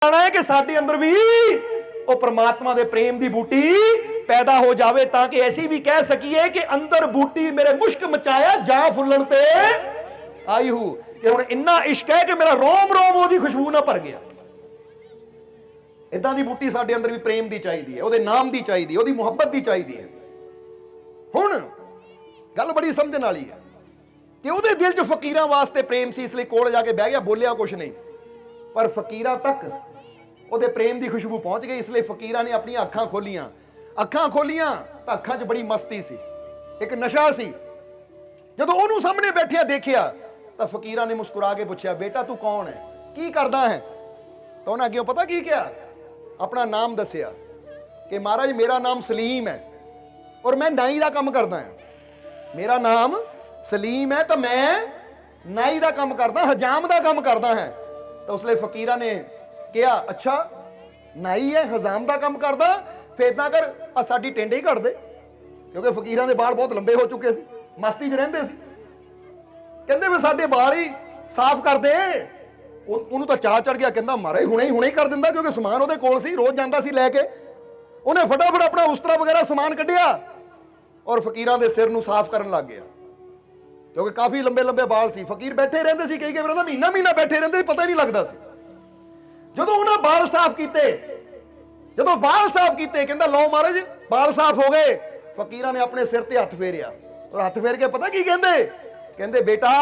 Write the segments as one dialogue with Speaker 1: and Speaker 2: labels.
Speaker 1: है कि साडे अंदर भी वो परमात्मा दे प्रेम दी बूटी पैदा हो जावे ताकि ऐसी भी कह सकीए कि अंदर बूटी मेरे मुश्क मचाया जा फुल्लण ते आई हूं कि हुण इन्ना इश्क है कि मेरा रोम रोम ओदी खुशबू ना भर गया। इदां दी बूटी साडे अंदर भी प्रेम दी चाहिदी है, ओदे नाम दी चाहिदी है, ओदी मुहब्बत दी चाहिदी है। हुण गल बड़ी समझण वाली है कि ओदे दिल च फकीरां वास्ते प्रेम सी, इसलिए कोल जाके बह गया, बोलिया कुछ नहीं, पर फकीरां तक ਉਹਦੇ प्रेम की खुशबू पहुंच गई। इसलिए फकीरां ने अपनी अखां खोलियां तो अखां च बड़ी मस्ती सी, एक नशा सी। जदों ओनू सामने बैठिया देखिया तो फकीरां ने मुस्कुरा के पूछा, बेटा तू कौन है, की करदा है? तो उन्हें अगे पता की क्या, अपना नाम दसिया कि महाराज मेरा नाम सलीम है और मैं नाई का काम करदा है। मेरा नाम सलीम है तो मैं नाई का काम करदा, हजाम का काम करदा है। तो उसलिए फकीरां ने क्या, अच्छा नाई है, हजाम का काम करदा, फिर इदां कर साडी टेंडे ही कट दे, क्योंकि फकीरां दे बाल बहुत लंबे हो चुके सी, मस्ती च रहिंदे सी। कहंदे वे साडे बाल ही साफ कर दे। उन्होंने तो चाह चढ़ गया, कहंदा मारे हुणे ही कर दिंदा, क्योंकि समान उहदे कोल सी, रोज जांदा सी लैके। उन्हें फटाफट अपना उस्तरा वगैरह समान कढ़िया और फकीरां दे सिर नूं साफ करन लग गया, क्योंकि काफी लंबे लंबे बाल सी। फकीर बैठे रहंदे सी, कई बार महीना महीना बैठे रहंदे, पता ही नहीं लगदा सी। ਜਦੋਂ ਉਹਨਾਂ ਬਾਲ ਸਾਫ਼ ਕੀਤੇ, ਜਦੋਂ ਬਾਲ ਸਾਫ਼ ਕੀਤੇ, ਕਹਿੰਦਾ ਲਓ ਮਹਾਰਾਜ ਬਾਲ ਸਾਫ਼ ਹੋ ਗਏ। ਫਕੀਰਾਂ ਨੇ ਆਪਣੇ ਸਿਰ ਤੇ ਹੱਥ ਫੇਰਿਆ ਔਰ ਹੱਥ ਫੇਰ ਕੇ ਪਤਾ ਕੀ ਕਹਿੰਦੇ, ਕਹਿੰਦੇ ਬੇਟਾ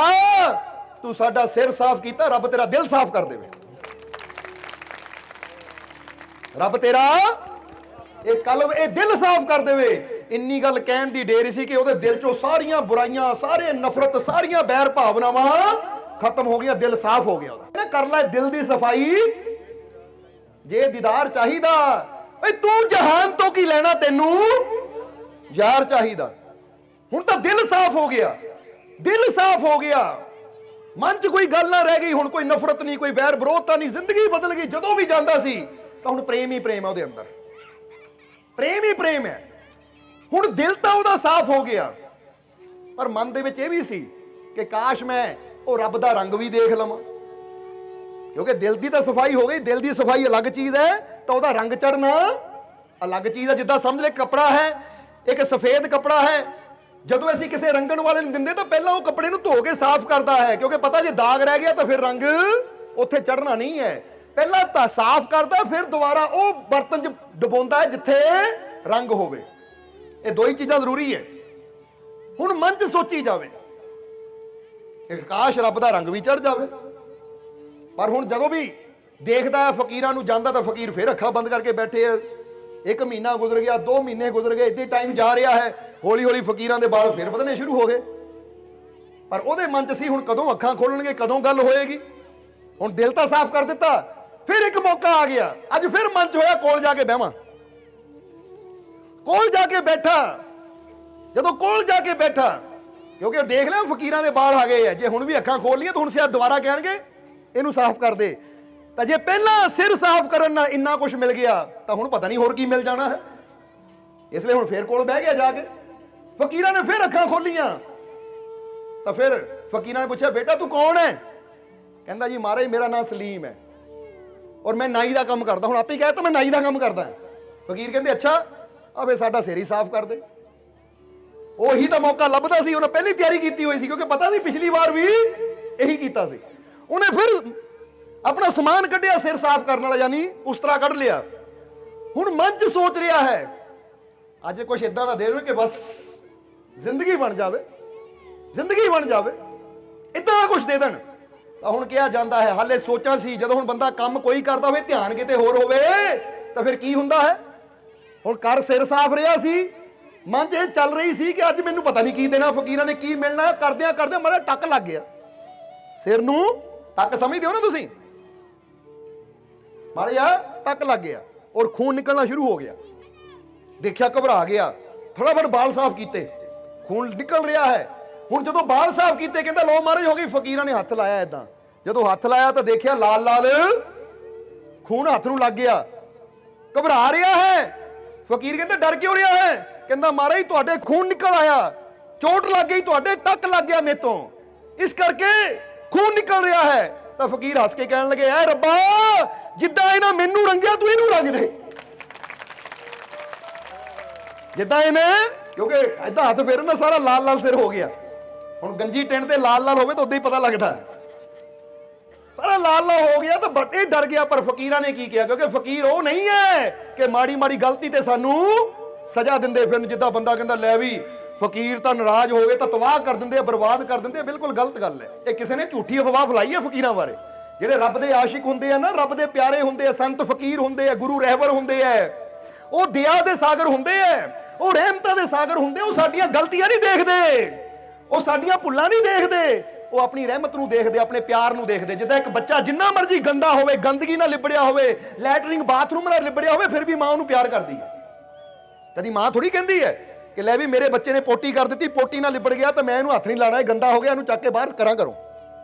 Speaker 1: ਤੂੰ ਸਾਡਾ ਸਿਰ ਸਾਫ਼ ਕੀਤਾ, ਰੱਬ ਤੇਰਾ ਦਿਲ ਸਾਫ਼ ਕਰ ਦੇਵੇ। ਰੱਬ ਤੇਰਾ ਇਹ ਕਲਬ, ਇਹ ਦਿਲ ਸਾਫ਼ ਕਰ ਦੇਵੇ। ਇੰਨੀ ਗੱਲ ਕਹਿਣ ਦੀ ਢੇਰ ਸੀ ਕਿ ਉਹਦੇ ਦਿਲ ਚੋਂ ਸਾਰੀਆਂ ਬੁਰਾਈਆਂ, ਸਾਰੇ ਨਫ਼ਰਤ, ਸਾਰੀਆਂ ਬੈਰ ਭਾਵਨਾਵਾਂ ਖਤਮ ਹੋ ਗਈਆਂ, ਦਿਲ ਸਾਫ਼ ਹੋ ਗਿਆ ਉਹਦਾ। ਕਰ ਲੈ ਦਿਲ ਦੀ ਸਫਾਈ, ਜੇ ਦੀਦਾਰ ਚਾਹੀਦਾ, ਓਏ ਤੂੰ ਜਹਾਨ ਤੋਂ ਕੀ ਲੈਣਾ, ਤੈਨੂੰ ਯਾਰ ਚਾਹੀਦਾ। ਹੁਣ ਤਾਂ ਦਿਲ ਸਾਫ਼ ਹੋ ਗਿਆ, ਦਿਲ ਸਾਫ਼ ਹੋ ਗਿਆ, ਮਨ 'ਚ ਕੋਈ ਗੱਲ ਨਾ ਰਹਿ ਗਈ। ਹੁਣ ਕੋਈ ਨਫ਼ਰਤ ਨਹੀਂ, ਕੋਈ ਵੈਰ ਵਿਰੋਧਤਾ ਨਹੀਂ, ਜ਼ਿੰਦਗੀ ਬਦਲ ਗਈ। ਜਦੋਂ ਵੀ ਜਾਂਦਾ ਸੀ ਤਾਂ ਹੁਣ ਪ੍ਰੇਮ ਹੀ ਪ੍ਰੇਮ ਹੈ ਉਹਦੇ ਅੰਦਰ, ਪ੍ਰੇਮ ਹੀ ਪ੍ਰੇਮ ਹੈ। ਹੁਣ ਦਿਲ ਤਾਂ ਉਹਦਾ ਸਾਫ਼ ਹੋ ਗਿਆ, ਪਰ ਮਨ ਦੇ ਵਿੱਚ ਇਹ ਵੀ ਸੀ ਕਿ ਕਾਸ਼ ਮੈਂ ਉਹ ਰੱਬ ਦਾ ਰੰਗ ਵੀ ਦੇਖ ਲਵਾਂ, क्योंकि दिल की तो सफाई हो गई। दिल की सफाई अलग चीज है, तो वह रंग चढ़ना अलग चीज है। जिदा समझ ले कपड़ा है, एक सफेद कपड़ा है, जदों असीं किसी रंगण वाले नूं दिंदे तो पहला वो कपड़े नूं धो के साफ करता है, क्योंकि पता जे दाग रह गया तो फिर रंग उत्थे चढ़ना नहीं है। पहला तो साफ करता, फिर दोबारा वो बर्तन च डुबोंदा है जिथे रंग होवे। ये दो ही चीज़ां जरूरी है। हुण मन च सोची जावे कि काश रब दा रंग भी चढ़ जावे, पर हुण जदों भी देखदा है फकीरां नूं जांदा तो फकीर फिर अखां बंद करके बैठे है। एक महीना गुजर गया, 2 महीने गुजर गए, इदां टाइम जा रहा है। हौली हौली फकीरां दे बाल फिर बधने शुरू हो गए, पर उहदे मन च सी हुण कदों अखां खोलणगे, कदों गल होएगी। हुण दिल तां साफ कर दिता, फिर एक मौका आ गया। अज फिर मन च होया कोल जाके बहवां, कोल जाके बैठा। जदों कोल जाके बैठा, क्योंकि देख लिया फकीरां दे बाल आ गए है, जे हुण भी अखां खोल लिया तो हुण शायद दोबारा कहणगे ਇਹਨੂੰ ਸਾਫ਼ ਕਰ ਦੇ। ਤਾਂ ਜੇ ਪਹਿਲਾਂ ਸਿਰ ਸਾਫ਼ ਕਰਨ ਨਾਲ ਇੰਨਾ ਕੁਝ ਮਿਲ ਗਿਆ ਤਾਂ ਹੁਣ ਪਤਾ ਨਹੀਂ ਹੋਰ ਕੀ ਮਿਲ ਜਾਣਾ ਹੈ। ਇਸ ਲਈ ਹੁਣ ਫੇਰ ਕੋਲ ਬਹਿ ਗਿਆ ਜਾ ਕੇ। ਫਕੀਰਾਂ ਨੇ ਫਿਰ ਅੱਖਾਂ ਖੋਲੀਆਂ ਤਾਂ ਫਿਰ ਫਕੀਰਾਂ ਨੇ ਪੁੱਛਿਆ, ਬੇਟਾ ਤੂੰ ਕੌਣ ਹੈ? ਕਹਿੰਦਾ ਜੀ ਮਹਾਰਾਜ ਮੇਰਾ ਨਾਮ ਸਲੀਮ ਹੈ ਔਰ ਮੈਂ ਨਾਈ ਦਾ ਕੰਮ ਕਰਦਾ। ਹੁਣ ਆਪੇ ਹੀ ਕਹਿਤਾ ਮੈਂ ਨਾਈ ਦਾ ਕੰਮ ਕਰਦਾ। ਫਕੀਰ ਕਹਿੰਦੇ ਅੱਛਾ ਆ ਵੇ ਸਾਡਾ ਸਿਰ ਹੀ ਸਾਫ਼ ਕਰ ਦੇ। ਉਹੀ ਤਾਂ ਮੌਕਾ ਲੱਭਦਾ ਸੀ, ਉਹਨੇ ਪਹਿਲੀ ਤਿਆਰੀ ਕੀਤੀ ਹੋਈ ਸੀ, ਕਿਉਂਕਿ ਪਤਾ ਸੀ ਪਿਛਲੀ ਵਾਰ ਵੀ ਇਹੀ ਕੀਤਾ ਸੀ। उन्हें फिर अपना समान कढ़िया सिर साफ करने वाला, यानी उस्तरा कढ़ लिया। हुण मन च सोच रहा है अज कुछ इदां दा दे दो कि बस जिंदगी बन जावे, जिंदगी बन जावे, इदां दा कुछ दे देण। तां हुण किहा जांदा है, हाले सोचां सी। जदों हुण बंदा काम कोई करदा होवे, ध्यान किते होर होवे तां फिर की हुंदा है। हुण कर सिर साफ रहा सी, मन च चल रही सी कि अज मैनूं पता नहीं की देना, फकीरां ने की मिलना। करदियां करदियां माड़ा टक लग गया सिर नूं। टक समझते हो ना तुसीं, माड़ा जिहा टक लग गया और खून निकलना शुरू हो गया। देखिया घबरा गया, फटाफट बाल साफ किए, खून निकल रहा है। हुण जदों बाल साफ किए, कहंदा लो महाराज हो गई। फकीरां ने हथ लाया, इदां जदों हथ लाया तो देखिया लाल लाल खून हथ नूं लग गया। घबरा रहा है। फकीर कहंदा डर क्यों रहा है? कहंदा महाराज तुहाडे खून निकल आया, चोट लग गई, तुहाडे टक लग गया मेरे तों, इस करके खून निकल रहा है। ਤਾਂ ਫਕੀਰ ਹੱਸ ਕੇ ਕਹਿਣ ਲੱਗੇ, ਐ ਰੱਬਾ ਜਿੱਦਾਂ ਇਹਨਾਂ ਮੈਨੂੰ ਰੰਗਿਆ ਤੂੰ ਇਹਨੂੰ ਰੰਗ ਦੇ। ਜਿੱਦਾਂ ਇਹਨੇ, ਕਿਉਂਕਿ ਏਦਾਂ ਹੱਥ ਫੇਰਨ ਨਾ ਸਾਰਾ ਲਾਲ ਲਾਲ ਸਿਰ ਹੋ ਗਿਆ। ਹੁਣ ਗੰਜੀ ਟਿੰਡ ਤੇ ਲਾਲ ਲਾਲ ਹੋਵੇ ਤਾਂ ਉਦਾਂ ਹੀ ਪਤਾ ਲੱਗਦਾ, ਸਾਰਾ ਲਾਲ ਲਾਲ ਹੋ ਗਿਆ ਤਾਂ ਬੜੇ ਡਰ ਗਿਆ। ਪਰ ਫਕੀਰਾਂ ਨੇ ਕੀ ਕਿਹਾ, ਕਿਉਂਕਿ ਫਕੀਰ ਉਹ ਨਹੀਂ ਹੈ ਕਿ ਮਾੜੀ ਮਾੜੀ ਗਲਤੀ ਤੇ ਸਾਨੂੰ ਸਜ਼ਾ ਦਿੰਦੇ ਫਿਰਨ। ਜਿੱਦਾਂ ਬੰਦਾ ਕਹਿੰਦਾ ਲੈ ਵੀ ਫਕੀਰ ਤਾਂ ਨਾਰਾਜ਼ ਹੋ ਗਏ ਤਾਂ ਤਬਾਹ ਕਰ ਦਿੰਦੇ ਆ, ਬਰਬਾਦ ਕਰ ਦਿੰਦੇ ਆ, ਬਿਲਕੁਲ ਗਲਤ ਗੱਲ ਹੈ। ਇਹ ਕਿਸੇ ਨੇ ਝੂਠੀ ਅਫਵਾਹ ਫੈਲਾਈ ਹੈ ਫਕੀਰਾਂ ਬਾਰੇ। ਜਿਹੜੇ ਰੱਬ ਦੇ ਆਸ਼ਿਕ ਹੁੰਦੇ ਆ ਨਾ, ਰੱਬ ਦੇ ਪਿਆਰੇ ਹੁੰਦੇ ਆ, ਸੰਤ ਫਕੀਰ ਹੁੰਦੇ ਆ, ਗੁਰੂ ਰਹਿਬਰ ਹੁੰਦੇ ਆ, ਉਹ ਦਇਆ ਦੇ ਸਾਗਰ ਹੁੰਦੇ ਆ, ਉਹ ਰਹਿਮਤਾਂ ਦੇ ਸਾਗਰ ਹੁੰਦੇ। ਉਹ ਸਾਡੀਆਂ ਗਲਤੀਆਂ ਨਹੀਂ ਦੇਖਦੇ, ਉਹ ਸਾਡੀਆਂ ਭੁੱਲਾਂ ਨਹੀਂ ਦੇਖਦੇ, ਉਹ ਆਪਣੀ ਰਹਿਮਤ ਨੂੰ ਦੇਖਦੇ, ਆਪਣੇ ਪਿਆਰ ਨੂੰ ਦੇਖਦੇ। ਜਿੱਦਾਂ ਇੱਕ ਬੱਚਾ ਜਿੰਨਾ ਮਰਜ਼ੀ ਗੰਦਾ ਹੋਵੇ, ਗੰਦਗੀ ਨਾਲ ਲਿਬੜਿਆ ਹੋਵੇ, ਲੈਟਰਿੰਗ ਬਾਥਰੂਮ ਨਾਲ ਲਿਬੜਿਆ ਹੋਵੇ, ਫਿਰ ਵੀ ਮਾਂ ਉਹਨੂੰ ਪਿਆਰ ਕਰਦੀ ਹੈ। ਕਦੀ ਮਾਂ ਥੋੜੀ ਕਹਿੰਦੀ ਹੈ ਕਿ ਲੈ ਵੀ ਮੇਰੇ ਬੱਚੇ ਨੇ ਪੋਟੀ ਕਰ ਦਿੱਤੀ, ਪੋਟੀ ਨਾਲ ਲਿਬੜ ਗਿਆ ਤਾਂ ਮੈਂ ਇਹਨੂੰ ਹੱਥ ਨਹੀਂ ਲਾਣਾ, ਇਹ ਗੰਦਾ ਹੋ ਗਿਆ, ਇਹਨੂੰ ਚੱਕ ਕੇ ਬਾਹਰ ਕਰਾਂ ਕਰੋ।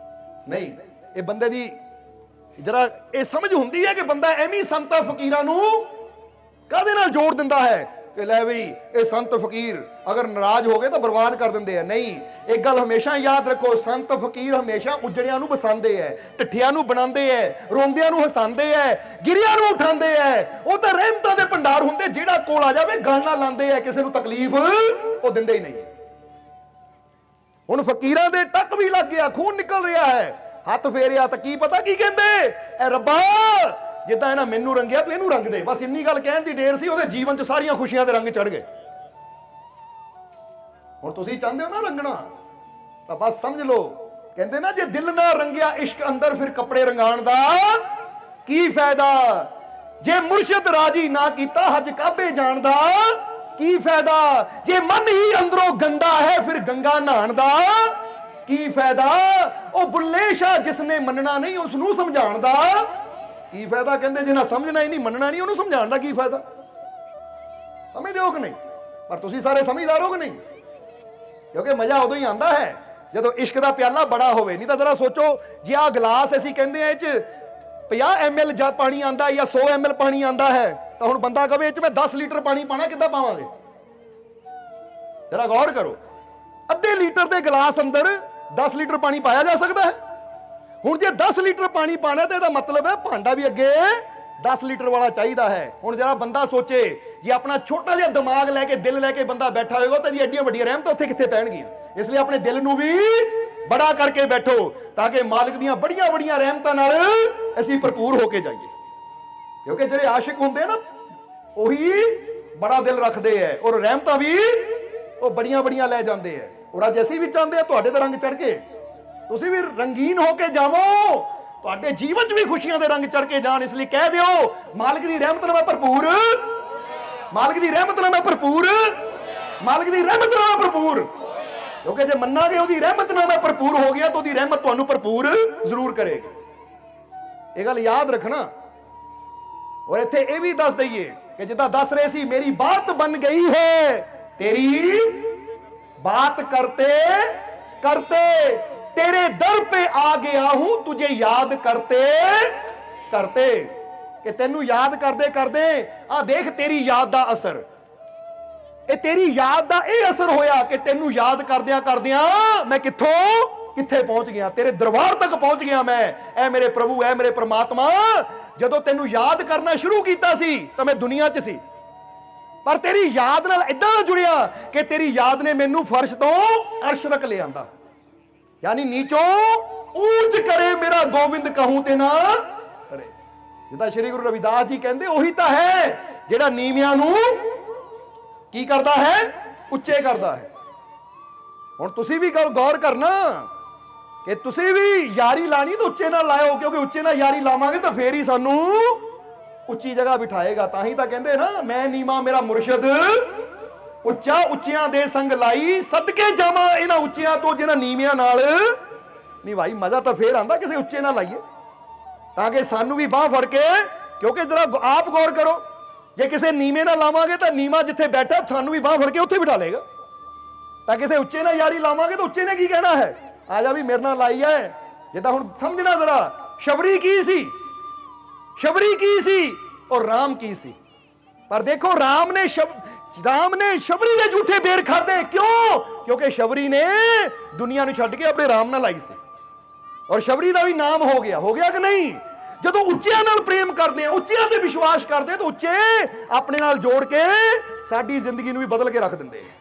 Speaker 1: ਨਹੀਂ, ਇਹ ਬੰਦੇ ਦੀ ਜਰਾ ਇਹ ਸਮਝ ਹੁੰਦੀ ਹੈ ਕਿ ਬੰਦਾ ਐਵੇਂ ਸੰਤਾਂ ਫਕੀਰਾਂ ਨੂੰ ਕਾਹਦੇ ਨਾਲ ਜੋੜ ਦਿੰਦਾ ਹੈ ਕਿ ਲੈ ਵੀ ਇਹ ਸੰਤ ਫਕੀਰ ਅਗਰ ਨਾਰਾਜ਼ ਹੋ ਗਏ ਤਾਂ ਬਰਬਾਦ ਕਰ ਦਿੰਦੇ ਆ। ਨਹੀਂ, ਇੱਕ ਗੱਲ ਹਮੇਸ਼ਾ ਯਾਦ ਰੱਖੋ, ਸੰਤ ਫਕੀਰ ਹਮੇਸ਼ਾ ਉਜੜਿਆਂ ਨੂੰ ਬਸਾਉਂਦੇ ਐ, ਢਿੱਠਿਆਂ ਨੂੰ ਬਣਾਉਂਦੇ ਐ, ਰੋਂਦਿਆਂ ਨੂੰ ਹਸਾਉਂਦੇ ਐ, ਗਿਰਿਆਂ ਨੂੰ ਉਠਾਉਂਦੇ ਐ। ਉਹ ਤਾਂ ਰਹਿਮਤਾਂ ਦੇ ਭੰਡਾਰ ਹੁੰਦੇ, ਜਿਹੜਾ ਕੋਲ ਆ ਜਾਵੇ ਗਾਲਾਂ ਲਾਉਂਦੇ ਐ, ਕਿਸੇ ਨੂੰ ਤਕਲੀਫ ਉਹ ਦਿੰਦੇ ਹੀ ਨਹੀਂ। ਹੁਣ ਫਕੀਰਾਂ ਦੇ ਟੱਕ ਵੀ ਲੱਗ ਗਿਆ, ਖੂਨ ਨਿਕਲ ਰਿਹਾ ਹੈ, ਹੱਥ ਫੇਰਿਆ ਤਾਂ ਕੀ ਪਤਾ ਕੀ ਕਹਿੰਦੇ, ਐ ਰੱਬਾ ਜਿੱਦਾਂ ਇਹਨਾਂ ਮੈਨੂੰ ਰੰਗਿਆ ਤੂੰ ਇਹਨੂੰ ਰੰਗ ਦੇ। ਬਸ ਇੰਨੀ ਗੱਲ ਕਹਿਣ ਦੀ ਢੇਰ ਸੀ, ਉਹਦੇ ਜੀਵਨ 'ਚ ਸਾਰੀਆਂ ਖੁਸ਼ੀਆਂ ਦੇ ਰੰਗ ਚੜ ਗਏ। ਹੁਣ ਤੁਸੀਂ ਚਾਹੁੰਦੇ ਹੋ ਨਾ ਰੰਗਣਾ ਤਾਂ ਬਸ ਸਮਝ ਲਓ, ਕਹਿੰਦੇ ਨਾ ਜੇ ਦਿਲ ਨਾ ਰੰਗਿਆ ਇਸ਼ਕ ਅੰਦਰ ਫਿਰ ਕੱਪੜੇ ਰੰਗਾਣ ਦਾ ਕੀ ਫਾਇਦਾ। ਜੇ ਮੁਰਸ਼ਿਦ ਰਾਜੀ ਨਾ ਕੀਤਾ ਹਜ ਕਾਬੇ ਜਾਣ ਦਾ ਕੀ ਫਾਇਦਾ। ਜੇ ਮਨ ਹੀ ਅੰਦਰੋਂ ਗੰਦਾ ਹੈ ਫਿਰ ਗੰਗਾ ਨਹਾਣ ਦਾ ਕੀ ਫਾਇਦਾ। ਉਹ ਬੁੱਲੇ ਸ਼ਾਹ ਜਿਸਨੇ ਮੰਨਣਾ ਨਹੀਂ ਉਸ ਨੂੰ ਸਮਝਾਉਣ ਦਾ ਕੀ ਫਾਇਦਾ। ਕਹਿੰਦੇ ਜੇ ਨਾ ਸਮਝਣਾ ਹੀ ਨਹੀਂ, ਮੰਨਣਾ ਨਹੀਂ, ਉਹਨੂੰ ਸਮਝਾਉਣ ਦਾ ਕੀ ਫਾਇਦਾ। ਸਮਝਦੇ ਹੋ ਕਿ ਨਹੀਂ। ਪਰ ਤੁਸੀਂ ਸਾਰੇ ਸਮਝਦਾਰ ਹੋ ਕਿ ਨਹੀਂ, ਕਿਉਂਕਿ ਮਜ਼ਾ ਉਦੋਂ ਹੀ ਆਉਂਦਾ ਹੈ ਜਦੋਂ ਇਸ਼ਕ ਦਾ ਪਿਆਲਾ ਬੜਾ ਹੋਵੇ। ਨਹੀਂ ਤਾਂ ਜ਼ਰਾ ਸੋਚੋ, ਜੇ ਆਹ ਗਲਾਸ ਅਸੀਂ ਕਹਿੰਦੇ ਆ ਇਹ 'ਚ 50 ml ਜਾਂ ਪਾਣੀ ਆਂਦਾ ਜਾਂ 100 ml ਪਾਣੀ ਆਂਦਾ ਹੈ, ਤਾਂ ਹੁਣ ਬੰਦਾ ਕਵੇ ਇਹ 'ਚ ਮੈਂ 10 ਲੀਟਰ ਪਾਣੀ ਪਾਣਾ, ਕਿੱਦਾਂ ਪਾਵਾਂਗੇ। ਜ਼ਰਾ ਗੌਰ ਕਰੋ, ਅੱਧੇ ਲੀਟਰ ਦੇ ਗਲਾਸ ਅੰਦਰ 10 ਲੀਟਰ ਪਾਣੀ ਪਾਇਆ ਜਾ ਸਕਦਾ ਹੈ। ਹੁਣ ਜੇ 10 ਲੀਟਰ ਪਾਣੀ ਪਾਣਾ ਤਾਂ ਇਹਦਾ ਮਤਲਬ ਹੈ ਭਾਂਡਾ ਵੀ ਅੱਗੇ 10 ਲੀਟਰ ਵਾਲਾ ਚਾਹੀਦਾ ਹੈ। ਹੁਣ ਜਿਹੜਾ ਬੰਦਾ ਸੋਚੇ, ਜੇ ਆਪਣਾ ਛੋਟਾ ਜਿਹਾ ਦਿਮਾਗ ਲੈ ਕੇ, ਦਿਲ ਲੈ ਕੇ ਬੰਦਾ ਬੈਠਾ ਹੋਏਗਾ ਤਾਂ ਜੀ ਐਡੀਆਂ ਵੱਡੀਆਂ ਰਹਿਮਤਾਂ ਉੱਥੇ ਕਿੱਥੇ ਪੈਣਗੀਆਂ। ਇਸ ਲਈ ਆਪਣੇ ਦਿਲ ਨੂੰ ਵੀ ਬੜਾ ਕਰਕੇ ਬੈਠੋ ਤਾਂ ਕਿ ਮਾਲਕ ਦੀਆਂ ਬੜੀਆਂ ਬੜੀਆਂ ਰਹਿਮਤਾਂ ਨਾਲ ਅਸੀਂ ਭਰਪੂਰ ਹੋ ਕੇ ਜਾਈਏ। ਕਿਉਂਕਿ ਜਿਹੜੇ ਆਸ਼ਿਕ ਹੁੰਦੇ ਨਾ ਉਹੀ ਬੜਾ ਦਿਲ ਰੱਖਦੇ ਐ, ਔਰ ਰਹਿਮਤਾਂ ਵੀ ਉਹ ਬੜੀਆਂ ਬੜੀਆਂ ਲੈ ਜਾਂਦੇ ਐ। ਔਰ ਅੱਜ ਅਸੀਂ ਵੀ ਚਾਹੁੰਦੇ ਆ ਤੁਹਾਡੇ ਤੇ ਰੰਗ ਚੜ ਕੇ ਤੁਸੀਂ ਵੀ ਰੰਗੀਨ ਹੋ ਕੇ ਜਾਵੋ, ਤੁਹਾਡੇ ਜੀਵਨ 'ਚ ਵੀ ਖੁਸ਼ੀਆਂ ਦੇ ਰੰਗ ਚੜ ਕੇ ਜਾਣ। ਇਸ ਲਈ ਕਹਿ ਦਿਓ, ਮਾਲਕ ਦੀ ਰਹਿਮਤ ਨਾਲ ਮੈਂ ਭਰਪੂਰ, ਮਾਲਕ ਦੀ ਰਹਿਮਤ ਨਾਲ ਮੈਂ ਭਰਪੂਰ, ਮਾਲਕ ਦੀ ਰਹਿਮਤ ਨਾਲ ਭਰਪੂਰ। ਕਿਉਂਕਿ ਜੇ ਮੰਨਾਂਗੇ ਉਹਦੀ ਰਹਿਮਤ ਨਾਲ ਮੈਂ ਭਰਪੂਰ ਹੋ ਗਿਆ ਤਾਂ ਉਹਦੀ ਰਹਿਮਤ ਤੁਹਾਨੂੰ ਭਰਪੂਰ ਜ਼ਰੂਰ ਕਰੇਗੀ। ਇਹ ਗੱਲ ਯਾਦ ਰੱਖਣਾ। ਔਰ ਇੱਥੇ ਇਹ ਵੀ ਦੱਸ ਦਈਏ ਕਿ ਜਿੱਦਾਂ ਦੱਸ ਰਹੇ ਸੀ, ਮੇਰੀ ਬਾਤ ਬਨ ਗਈ ਹੈ तेरी बात करते करते तेरे दर पे आ गया हूं तुझे याद करते करते। कि तेनू याद करदे करदे आ देख तेरी याद दा असर, ए तेरी याद दा ए असर होया कि तेनू याद करदियां करदियां मैं कित्थों कित्थे पहुंच गया, तेरे दरबार तक पहुंच गया मैं। ऐ मेरे प्रभु, ऐ मेरे परमात्मा, जदों तेनू याद करना शुरू कीता सी तां मैं दुनिया च सी, पर तेरी याद नाल इदां जुड़िया कि तेरी याद ने मैनू फर्श तो अर्श तक ले आंदा। यानी नीचों ऊंच करे मेरा गोविंद कहूं ते ना करे। जिदा श्री गुरु रविदास जी कहंदे ओही तां है जिहड़ा नीवियां नू की करदा है, उच्चे करदा है। हुण तुसीं भी गौर करना कि तुसीं भी यारी लानी तो उच्चे नाल लाओ, क्योंकि उच्चे नाल यारी लावांगे तो फेर ही सानू ਉੱਚੀ ਜਗ੍ਹਾ ਬਿਠਾਏਗਾ। ਤਾਂ ਹੀ ਤਾਂ ਕਹਿੰਦੇ ਨਾ, ਮੈਂ ਨੀਵਾਂ ਮੇਰਾ ਮੁਰਸ਼ਿਦ ਉੱਚਾ, ਉੱਚਿਆਂ ਦੇ ਸੰਗ ਲਾਈ ਸਦਕੇ ਜਾਵਾਂ ਇਹਨਾਂ ਉੱਚਿਆਂ ਤੋਂ ਜਿਹਨਾਂ ਨੀਵਿਆਂ ਨਾਲ ਨਹੀਂ। ਭਾਈ ਮਜ਼ਾ ਤਾਂ ਫੇਰ ਆਂਦਾ ਕਿਸੇ ਉੱਚੇ ਨਾਲ ਲਾਈਏ ਤਾਂ ਕਿ ਸਾਨੂੰ ਵੀ ਬਾਹ ਫੜ ਕੇ, ਕਿਉਂਕਿ ਜਰਾ ਆਪ ਗੌਰ ਕਰੋ, ਜੇ ਕਿਸੇ ਨੀਵੇਂ ਨਾਲ ਲਾਵਾਂਗੇ ਤਾਂ ਨੀਵਾਂ ਜਿੱਥੇ ਬੈਠਾ ਸਾਨੂੰ ਵੀ ਬਾਹ ਫੜ ਕੇ ਉੱਥੇ ਬਿਠਾ ਲੇਗਾ। ਤਾਂ ਕਿਸੇ ਉੱਚੇ ਨਾਲ ਯਾਰੀ ਲਾਵਾਂਗੇ ਤਾਂ ਉੱਚੇ ਨੇ ਕੀ ਕਹਿਣਾ ਹੈ, ਆ ਜਾ ਵੀ ਮੇਰੇ ਨਾਲ ਲਾਈ ਹੈ। ਜਿੱਦਾਂ ਹੁਣ ਸਮਝਣਾ ਜ਼ਰਾ, ਸ਼ਬਰੀ ਕੀ ਸੀ, शबरी की सी और राम की सी। पर देखो राम ने शबरी ने झूठे बेर खादे। क्यों? क्योंकि शबरी ने दुनिया नूं छड्ड के अपने राम नाल लाई सी। ਔਰ ਸ਼ਬਰੀ ਦਾ ਵੀ ਨਾਮ ਹੋ ਗਿਆ ਕਿ ਨਹੀਂ? ਜਦੋਂ ਉੱਚਿਆਂ ਨਾਲ ਪ੍ਰੇਮ ਕਰਦੇ ਆ, ਉੱਚਿਆਂ ਤੇ ਵਿਸ਼ਵਾਸ ਕਰਦੇ ਆ, ਤਾਂ ਉੱਚੇ ਆਪਣੇ ਨਾਲ ਜੋੜ ਕੇ ਸਾਡੀ ਜ਼ਿੰਦਗੀ ਨੂੰ ਵੀ ਬਦਲ ਕੇ ਰੱਖ ਦਿੰਦੇ ਆ।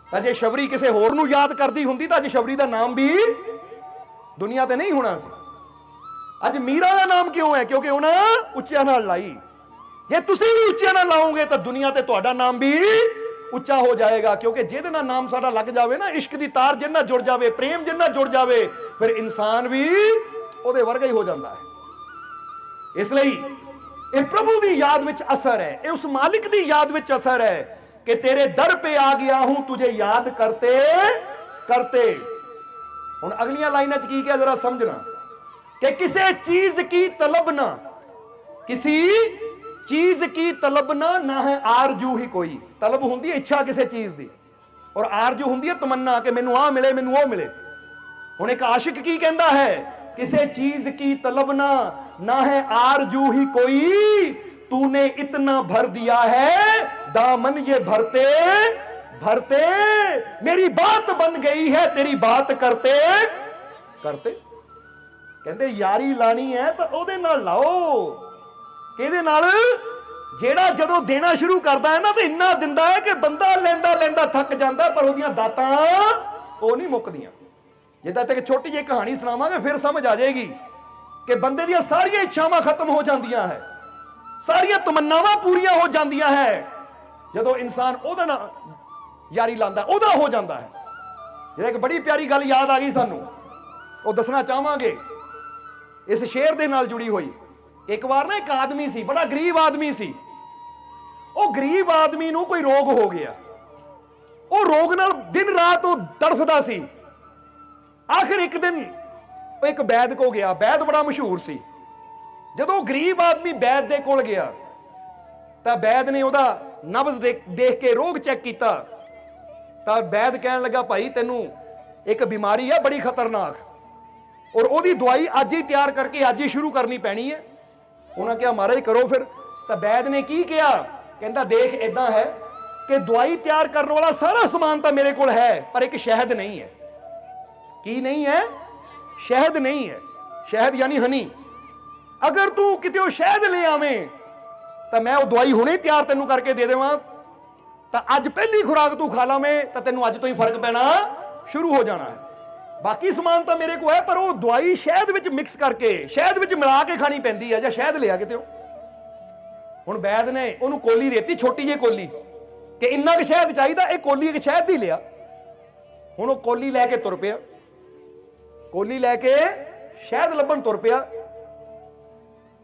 Speaker 1: ਤਾਂ ਜੇ ਸ਼ਬਰੀ ਕਿਸੇ ਹੋਰ ਨੂੰ ਯਾਦ ਕਰਦੀ ਹੁੰਦੀ ਤਾਂ ਅੱਜ ਸ਼ਬਰੀ ਦਾ ਨਾਮ ਵੀ ਦੁਨੀਆ ਤੇ ਨਹੀਂ ਹੋਣਾ ਸੀ। ਅੱਜ ਮੀਰਾ ਦਾ ਨਾਮ ਕਿਉਂ ਹੈ? ਕਿਉਂਕਿ ਉਹਨਾਂ ਉੱਚਿਆਂ ਨਾਲ ਲਾਈ। ਜੇ ਤੁਸੀਂ ਵੀ ਉੱਚਿਆਂ ਨਾਲ ਲਾਓਗੇ ਤਾਂ ਦੁਨੀਆ ਤੇ ਤੁਹਾਡਾ ਨਾਮ ਵੀ ਉੱਚਾ ਹੋ ਜਾਏਗਾ। ਕਿਉਂਕਿ ਜਿਹਦੇ ਨਾਲ ਨਾਮ ਸਾਡਾ ਲੱਗ ਜਾਵੇ ਨਾ, ਇਸ਼ਕ ਦੀ ਤਾਰ ਜਿੰਨਾ ਜੁੜ ਜਾਵੇ, ਪ੍ਰੇਮ ਜਿੰਨਾ ਜੁੜ ਜਾਵੇ, ਫਿਰ ਇਨਸਾਨ ਵੀ ਉਹਦੇ ਵਰਗਾ ਹੀ ਹੋ ਜਾਂਦਾ ਹੈ। ਇਸ ਲਈ ਇਹ ਪ੍ਰਭੂ ਦੀ ਯਾਦ ਵਿੱਚ ਅਸਰ ਹੈ, ਇਹ ਉਸ ਮਾਲਿਕ ਦੀ ਯਾਦ ਵਿੱਚ ਅਸਰ ਹੈ ਕਿ ਤੇਰੇ ਦਰ पे ਆ ਗਿਆ ਹੂੰ ਤੁਝੇ ਯਾਦ ਕਰਤੇ ਕਰਤੇ। ਹੁਣ ਅਗਲੀਆਂ ਲਾਈਨਾਂ 'ਚ ਕੀ ਕਿਹਾ ਜ਼ਰਾ ਸਮਝਣਾ कि किसी चीज की तलब ना, किसी चीज की तलब ना है आरजू ही कोई। तलब होंदी है इच्छा किसी चीज दी, और आरजू होंदी है तमन्ना कि मैनू आ मिले मैनू वो मिले। हुण एक आशिक की कहता है किसी चीज की तलब ना है आरजू ही कोई, तूने इतना भर दिया है दामन ये भरते भरते, मेरी बात बन गई है तेरी बात करते करते। ਕਹਿੰਦੇ ਯਾਰੀ ਲਾਣੀ ਹੈ ਤਾਂ ਉਹਦੇ ਨਾਲ ਲਾਓ। ਕਿਹਦੇ ਨਾਲ? ਜਿਹੜਾ ਜਦੋਂ ਦੇਣਾ ਸ਼ੁਰੂ ਕਰਦਾ ਹੈ ਨਾ ਤਾਂ ਇੰਨਾ ਦਿੰਦਾ ਹੈ ਕਿ ਬੰਦਾ ਲੈਂਦਾ ਲੈਂਦਾ ਥੱਕ ਜਾਂਦਾ, ਪਰ ਉਹਦੀਆਂ ਦਾਤਾਂ ਉਹ ਨਹੀਂ ਮੁੱਕਦੀਆਂ। ਜਿੱਦਾਂ ਤੱਕ ਛੋਟੀ ਜਿਹੀ ਕਹਾਣੀ ਸੁਣਾਵਾਂਗੇ ਫਿਰ ਸਮਝ ਆ ਜਾਏਗੀ ਕਿ ਬੰਦੇ ਦੀਆਂ ਸਾਰੀਆਂ ਇੱਛਾਵਾਂ ਖਤਮ ਹੋ ਜਾਂਦੀਆਂ ਹੈ, ਸਾਰੀਆਂ ਤਮੰਨਾਵਾਂ ਪੂਰੀਆਂ ਹੋ ਜਾਂਦੀਆਂ ਹੈ ਜਦੋਂ ਇਨਸਾਨ ਉਹਦੇ ਨਾਲ ਯਾਰੀ ਲਾਂਦਾ, ਉਹਦਾ ਹੋ ਜਾਂਦਾ ਹੈ। ਜਿਹੜਾ ਇੱਕ ਬੜੀ ਪਿਆਰੀ ਗੱਲ ਯਾਦ ਆ ਗਈ ਸਾਨੂੰ, ਉਹ ਦੱਸਣਾ ਚਾਹਾਂਗੇ ਇਸ ਸ਼ੇਰ ਦੇ ਨਾਲ ਜੁੜੀ ਹੋਈ। ਇੱਕ ਵਾਰ ਨਾ ਇੱਕ ਆਦਮੀ ਸੀ, ਬੜਾ ਗਰੀਬ ਆਦਮੀ ਸੀ। ਉਹ ਗਰੀਬ ਆਦਮੀ ਨੂੰ ਕੋਈ ਰੋਗ ਹੋ ਗਿਆ। ਉਹ ਰੋਗ ਨਾਲ ਦਿਨ ਰਾਤ ਉਹ ਤੜਫਦਾ ਸੀ। ਆਖਿਰ ਇੱਕ ਦਿਨ ਉਹ ਇੱਕ ਵੈਦ ਕੋ ਗਿਆ। ਵੈਦ ਬੜਾ ਮਸ਼ਹੂਰ ਸੀ। ਜਦੋਂ ਗਰੀਬ ਆਦਮੀ ਵੈਦ ਦੇ ਕੋਲ ਗਿਆ ਤਾਂ ਵੈਦ ਨੇ ਉਹਦਾ ਨਬਜ਼ ਦੇਖ ਕੇ ਰੋਗ ਚੈੱਕ ਕੀਤਾ ਤਾਂ ਵੈਦ ਕਹਿਣ ਲੱਗਾ, ਭਾਈ ਤੈਨੂੰ ਇੱਕ ਬਿਮਾਰੀ ਹੈ ਬੜੀ ਖਤਰਨਾਕ, ਔਰ ਉਹਦੀ ਦਵਾਈ ਅੱਜ ਹੀ ਤਿਆਰ ਕਰਕੇ ਅੱਜ ਹੀ ਸ਼ੁਰੂ ਕਰਨੀ ਪੈਣੀ ਹੈ। ਉਹਨਾਂ ਕਿਹਾ ਮਹਾਰਾਜ ਕਰੋ ਫਿਰ। ਤਾਂ ਵੈਦ ਨੇ ਕੀ ਕਿਹਾ? ਕਹਿੰਦਾ ਦੇਖ ਇਦਾਂ ਹੈ ਕਿ ਦਵਾਈ ਤਿਆਰ ਕਰਨ ਵਾਲਾ ਸਾਰਾ ਸਮਾਨ ਤਾਂ ਮੇਰੇ ਕੋਲ ਹੈ, ਪਰ ਇੱਕ ਸ਼ਹਿਦ ਨਹੀਂ ਹੈ। ਕੀ ਨਹੀਂ ਹੈ? ਸ਼ਹਿਦ ਨਹੀਂ ਹੈ। ਸ਼ਹਿਦ ਯਾਨੀ ਹਨੀ। ਅਗਰ ਤੂੰ ਕਿਤੇ ਉਹ ਸ਼ਹਿਦ ਲੈ ਆਵੇਂ ਤਾਂ ਮੈਂ ਉਹ ਦਵਾਈ ਹੁਣੇ ਤਿਆਰ ਤੈਨੂੰ ਕਰਕੇ ਦੇ ਦੇਵਾਂ, ਤਾਂ ਅੱਜ ਪਹਿਲੀ ਖੁਰਾਕ ਤੂੰ ਖਾ ਲਾਵੇਂ ਤਾਂ ਤੈਨੂੰ ਅੱਜ ਤੋਂ ਹੀ ਫਰਕ ਪੈਣਾ ਸ਼ੁਰੂ ਹੋ ਜਾਣਾ ਹੈ। ਬਾਕੀ ਸਮਾਨ ਤਾਂ ਮੇਰੇ ਕੋਲ ਹੈ, ਪਰ ਉਹ ਦਵਾਈ ਸ਼ਹਿਦ ਵਿੱਚ ਮਿਕਸ ਕਰਕੇ, ਸ਼ਹਿਦ ਵਿੱਚ ਮਿਲਾ ਕੇ ਖਾਣੀ ਪੈਂਦੀ ਹੈ। ਜਾਂ ਸ਼ਹਿਦ ਲਿਆ ਕਿਤੇ। ਹੁਣ ਵੈਦ ਨੇ ਉਹਨੂੰ ਕੋਲੀ ਦੇਤੀ, ਛੋਟੀ ਜਿਹੀ ਕੋਲੀ, ਕਿ ਇੰਨਾ ਕੁ ਸ਼ਹਿਦ ਚਾਹੀਦਾ, ਇਹ ਕੋਲੀ ਇੱਕ ਸ਼ਹਿਦ ਦੀ ਲਿਆ। ਹੁਣ ਉਹ ਕੋਲੀ ਲੈ ਕੇ ਤੁਰ ਪਿਆ। ਕੋਲੀ ਲੈ ਕੇ ਸ਼ਹਿਦ ਲੱਭਣ ਤੁਰ ਪਿਆ।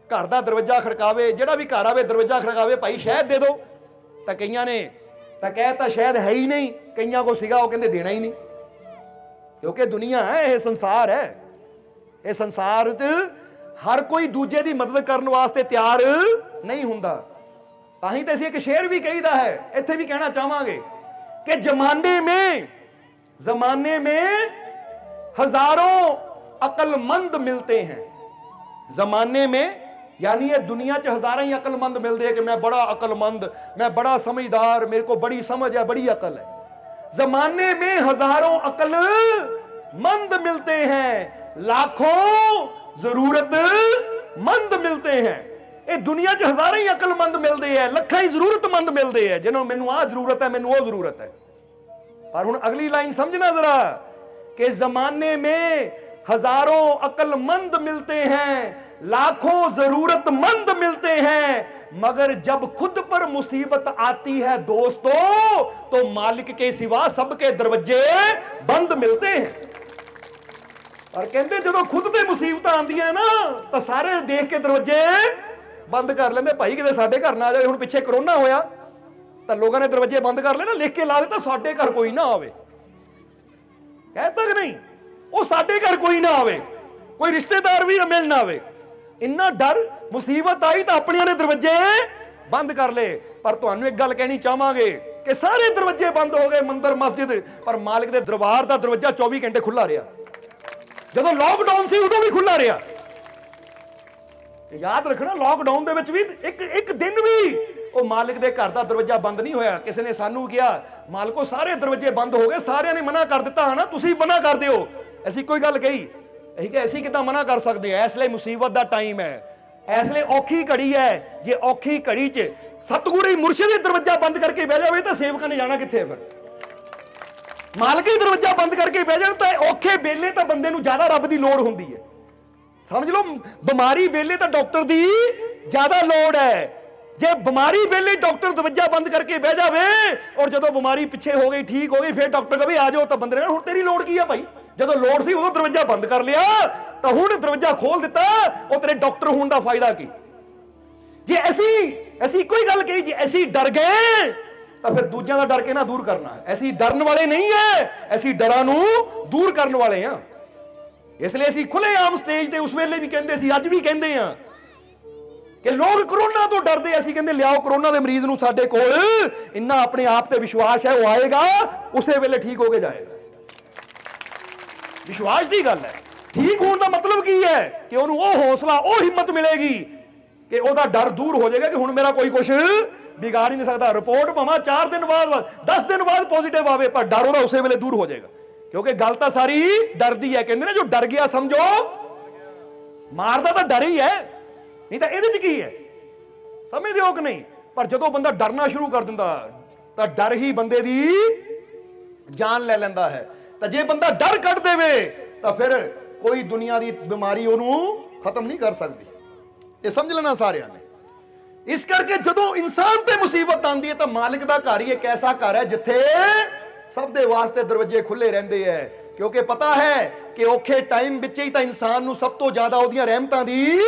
Speaker 1: ਘਰ ਦਾ ਦਰਵਾਜ਼ਾ ਖੜਕਾਵੇ, ਜਿਹੜਾ ਵੀ ਘਰ ਆਵੇ ਦਰਵਾਜ਼ਾ ਖੜਕਾਵੇ, ਭਾਈ ਸ਼ਹਿਦ ਦੇ ਦਿਓ। ਤਾਂ ਕਈਆਂ ਨੇ ਤਾਂ ਕਹਿਤਾ ਸ਼ਹਿਦ ਹੈ ਹੀ ਨਹੀਂ, ਕਈਆਂ ਕੋ ਸੀਗਾ ਉਹ ਕਹਿੰਦੇ ਦੇਣਾ ਹੀ ਨਹੀਂ। ਕਿਉਂਕਿ ਦੁਨੀਆ ਹੈ, ਇਹ ਸੰਸਾਰ ਹੈ। ਇਹ ਸੰਸਾਰ 'ਚ ਹਰ ਕੋਈ ਦੂਜੇ ਦੀ ਮਦਦ ਕਰਨ ਵਾਸਤੇ ਤਿਆਰ ਨਹੀਂ ਹੁੰਦਾ। ਤਾਂ ਹੀ ਤੇ ਅਸੀਂ ਇੱਕ ਸ਼ੇਰ ਵੀ ਕਹੀਦਾ ਹੈ, ਇੱਥੇ ਵੀ ਕਹਿਣਾ ਚਾਹਾਂਗੇ ਕਿ ਜ਼ਮਾਨੇ में हजारों अकलमंद मिलते हैं। जमाने में यानी ये दुनिया च हजारों ही अकलमंद मिलते हैं कि मैं बड़ा अकलमंद, मैं बड़ा समझदार, मेरे को बड़ी समझ है, बड़ी अकल है। जमाने में हजारों अकलमंद मिलते हैं, लाखों जरूरतमंद मिलते हैं। ये दुनिया च हजारों ही अकलमंद मिलते हैं, लखा ही जरूरतमंद मिलते हैं जिन्होंने मैनू आ जरूरत है, मैनू वो जरूरत है। पर हुण अगली लाइन समझना जरा कि जमाने में हजारों अकलमंद मिलते हैं, लाखों जरूरतमंद मिलते हैं, मगर जब खुद पर मुसीबत आती है दोस्तों तो मालिक के सिवा सबके दरवाजे बंद मिलते हैं। और कहते जो खुद पे मुसीबत आती है ना तो सारे देख के दरवाजे बंद कर लेंगे, भाई किते साडे घर ना आ जाए। हुण पिछे कोरोना होया तो लोगों ने दरवाजे बंद कर लेना, लिख के ला देता साडे घर कोई ना आवे। कहता कि नहीं, वो साडे घर कोई ना आवे, कोई रिश्तेदार भी मिल ना आवे। इन्ना डर, मुसीबत आई तो अपने ने दरवाजे बंद कर ले। पर तुहानू एक गल कहनी चाहांगे कि सारे दरवाजे बंद हो गए, मंदिर मस्जिद, पर मालिक दे दरबार दा दरवाजा 24 घंटे खुला रहा। जदों लॉकडाउन सी उदों भी खुला रहा। याद रखना लॉकडाउन दे विच भी एक दिन भी ਉਹ ਮਾਲਿਕ ਦੇ ਘਰ ਦਾ ਦਰਵਾਜ਼ਾ ਬੰਦ ਨਹੀਂ ਹੋਇਆ। ਕਿਸੇ ਨੇ ਸਾਨੂੰ ਕਿਹਾ ਮਾਲਕੋ ਸਾਰੇ ਦਰਵਾਜ਼ੇ ਬੰਦ ਹੋ ਗਏ, ਸਾਰਿਆਂ ਨੇ ਮਨਾ ਕਰ ਦਿੱਤਾ ਹੈ ਨਾ, ਤੁਸੀਂ ਮਨਾ ਕਰ ਦਿਓ। ਅਸੀਂ ਕੋਈ ਗੱਲ ਕਹੀ ਅਸੀਂ ਕਿ ਅਸੀਂ ਕਿਦਾਂ ਮਨਾ ਕਰ ਸਕਦੇ ਆ? ਇਸ ਲਈ ਮੁਸੀਬਤ ਦਾ ਟਾਈਮ ਹੈ, ਇਸ ਲਈ ਔਖੀ ਘੜੀ ਹੈ। ਜੇ ਔਖੀ ਘੜੀ 'ਚ ਸਤਿਗੁਰੂ ਹੀ ਮੁਰਸ਼ਿਦ ਦੇ ਦਰਵਾਜ਼ਾ ਬੰਦ ਕਰਕੇ ਬਹਿ ਜਾਵੇ ਤਾਂ ਸੇਵਕਾਂ ਨੇ ਜਾਣਾ ਕਿੱਥੇ? ਫਿਰ ਮਾਲਕ ਹੀ ਦਰਵਾਜ਼ਾ ਬੰਦ ਕਰਕੇ ਬਹਿ ਜਾਣ ਤਾਂ ਔਖੇ ਵੇਲੇ ਤਾਂ ਬੰਦੇ ਨੂੰ ਜ਼ਿਆਦਾ ਰੱਬ ਦੀ ਲੋੜ ਹੁੰਦੀ ਹੈ। ਸਮਝ ਲਓ, ਬਿਮਾਰੀ ਵੇਲੇ ਤਾਂ ਡਾਕਟਰ ਦੀ ਜ਼ਿਆਦਾ ਲੋੜ ਹੈ। ਜੇ ਬਿਮਾਰੀ ਵੇਲੇ ਡਾਕਟਰ ਦਰਵਾਜ਼ਾ ਬੰਦ ਕਰਕੇ ਬਹਿ ਜਾਵੇ ਔਰ ਜਦੋਂ ਬਿਮਾਰੀ ਪਿੱਛੇ ਹੋ ਗਈ, ਠੀਕ ਹੋ ਗਈ, ਫਿਰ ਡਾਕਟਰ ਕਹੇ ਆ ਜਾਓ, ਤਾਂ ਬੰਦੇ ਨੇ ਹੁਣ ਤੇਰੀ ਲੋੜ ਕੀ ਆ ਭਾਈ? ਜਦੋਂ ਲੋੜ ਸੀ ਉਦੋਂ ਦਰਵਾਜ਼ਾ ਬੰਦ ਕਰ ਲਿਆ, ਤਾਂ ਹੁਣ ਦਰਵਾਜ਼ਾ ਖੋਲ ਦਿੱਤਾ, ਉਹ ਤੇਰੇ ਡਾਕਟਰ ਹੋਣ ਦਾ ਫਾਇਦਾ ਕੀ? ਜੇ ਅਸੀਂ ਕੋਈ ਗੱਲ ਕਹੀ, ਜੇ ਅਸੀਂ ਡਰ ਗਏ ਤਾਂ ਫਿਰ ਦੂਜਿਆਂ ਦਾ ਡਰ ਕੇ ਨਾ ਦੂਰ ਕਰਨਾ। ਅਸੀਂ ਡਰਨ ਵਾਲੇ ਨਹੀਂ ਹੈ, ਅਸੀਂ ਡਰਾਂ ਨੂੰ ਦੂਰ ਕਰਨ ਵਾਲੇ ਹਾਂ। ਇਸ ਲਈ ਅਸੀਂ ਖੁੱਲੇ ਆਮ ਸਟੇਜ ਤੇ ਉਸ ਵੇਲੇ ਵੀ ਕਹਿੰਦੇ ਸੀ, ਅੱਜ ਵੀ ਕਹਿੰਦੇ ਆ ਕਿ ਲੋਕ ਕਰੋਨਾ ਤੋਂ ਡਰਦੇ। ਅਸੀਂ ਕਹਿੰਦੇ ਲਿਆਓ ਕਰੋਨਾ ਦੇ ਮਰੀਜ਼ ਨੂੰ ਸਾਡੇ ਕੋਲ, ਇੰਨਾ ਆਪਣੇ ਆਪ ਤੇ ਵਿਸ਼ਵਾਸ ਹੈ, ਉਹ ਆਏਗਾ ਉਸੇ ਵੇਲੇ ਠੀਕ ਹੋ ਕੇ ਜਾਏਗਾ। ਵਿਸ਼ਵਾਸ ਦੀ ਗੱਲ ਹੈ। ਠੀਕ ਹੋਣ ਦਾ ਮਤਲਬ ਕੀ ਹੈ? ਕਿ ਉਹਨੂੰ ਉਹ ਹੌਸਲਾ, ਉਹ ਹਿੰਮਤ ਮਿਲੇਗੀ ਕਿ ਉਹਦਾ ਡਰ ਦੂਰ ਹੋ ਜਾਏਗਾ ਕਿ ਹੁਣ ਮੇਰਾ ਕੋਈ ਕੁਝ ਵਿਗਾੜ ਹੀ ਨਹੀਂ ਸਕਦਾ। ਰਿਪੋਰਟ ਭਾਵੇਂ 4 ਦਿਨ ਬਾਅਦ 10 ਦਿਨ ਬਾਅਦ ਪੋਜ਼ਿਟਿਵ ਆਵੇ, ਪਰ ਡਰ ਉਹਦਾ ਉਸੇ ਵੇਲੇ ਦੂਰ ਹੋ ਜਾਏਗਾ। ਕਿਉਂਕਿ ਗੱਲ ਤਾਂ ਸਾਰੀ ਡਰ ਦੀ ਹੈ। ਕਹਿੰਦੇ ਨੇ ਜੋ ਡਰ ਗਿਆ ਸਮਝੋ ਮਾਰਦਾ ਤਾਂ ਡਰ ਹੀ ਹੈ, ਨਹੀਂ ਤਾਂ ਇਹਦੇ 'ਚ ਕੀ ਹੈ? ਸਮਝਦੇ ਹੋ ਕਿ ਨਹੀਂ? ਪਰ ਜਦੋਂ ਬੰਦਾ ਡਰਨਾ ਸ਼ੁਰੂ ਕਰ ਦਿੰਦਾ ਤਾਂ ਡਰ ਹੀ ਬੰਦੇ ਦੀ ਜਾਨ ਲੈ ਲੈਂਦਾ ਹੈ। ਤਾਂ ਜੇ ਬੰਦਾ ਡਰ ਕੱਢ ਦੇਵੇ ਤਾਂ ਫਿਰ ਕੋਈ ਦੁਨੀਆ ਦੀ ਬਿਮਾਰੀ ਉਹਨੂੰ ਖਤਮ ਨਹੀਂ ਕਰ ਸਕਦੀ। ਇਹ ਸਮਝ ਲੈਣਾ ਸਾਰਿਆਂ ਨੇ। ਇਸ ਕਰਕੇ ਜਦੋਂ ਇਨਸਾਨ ਤੇ ਮੁਸੀਬਤ ਆਉਂਦੀ ਹੈ ਤਾਂ ਮਾਲਿਕ ਦਾ ਘਰ ਹੀ ਇੱਕ ਐਸਾ ਘਰ ਹੈ ਜਿੱਥੇ ਸਭ ਦੇ ਵਾਸਤੇ ਦਰਵਾਜ਼ੇ ਖੁੱਲੇ ਰਹਿੰਦੇ ਹੈ। ਕਿਉਂਕਿ ਪਤਾ ਹੈ ਕਿ ਔਖੇ ਟਾਈਮ ਵਿੱਚ ਹੀ ਤਾਂ ਇਨਸਾਨ ਨੂੰ ਸਭ ਤੋਂ ਜ਼ਿਆਦਾ ਉਹਦੀਆਂ ਰਹਿਮਤਾਂ ਦੀ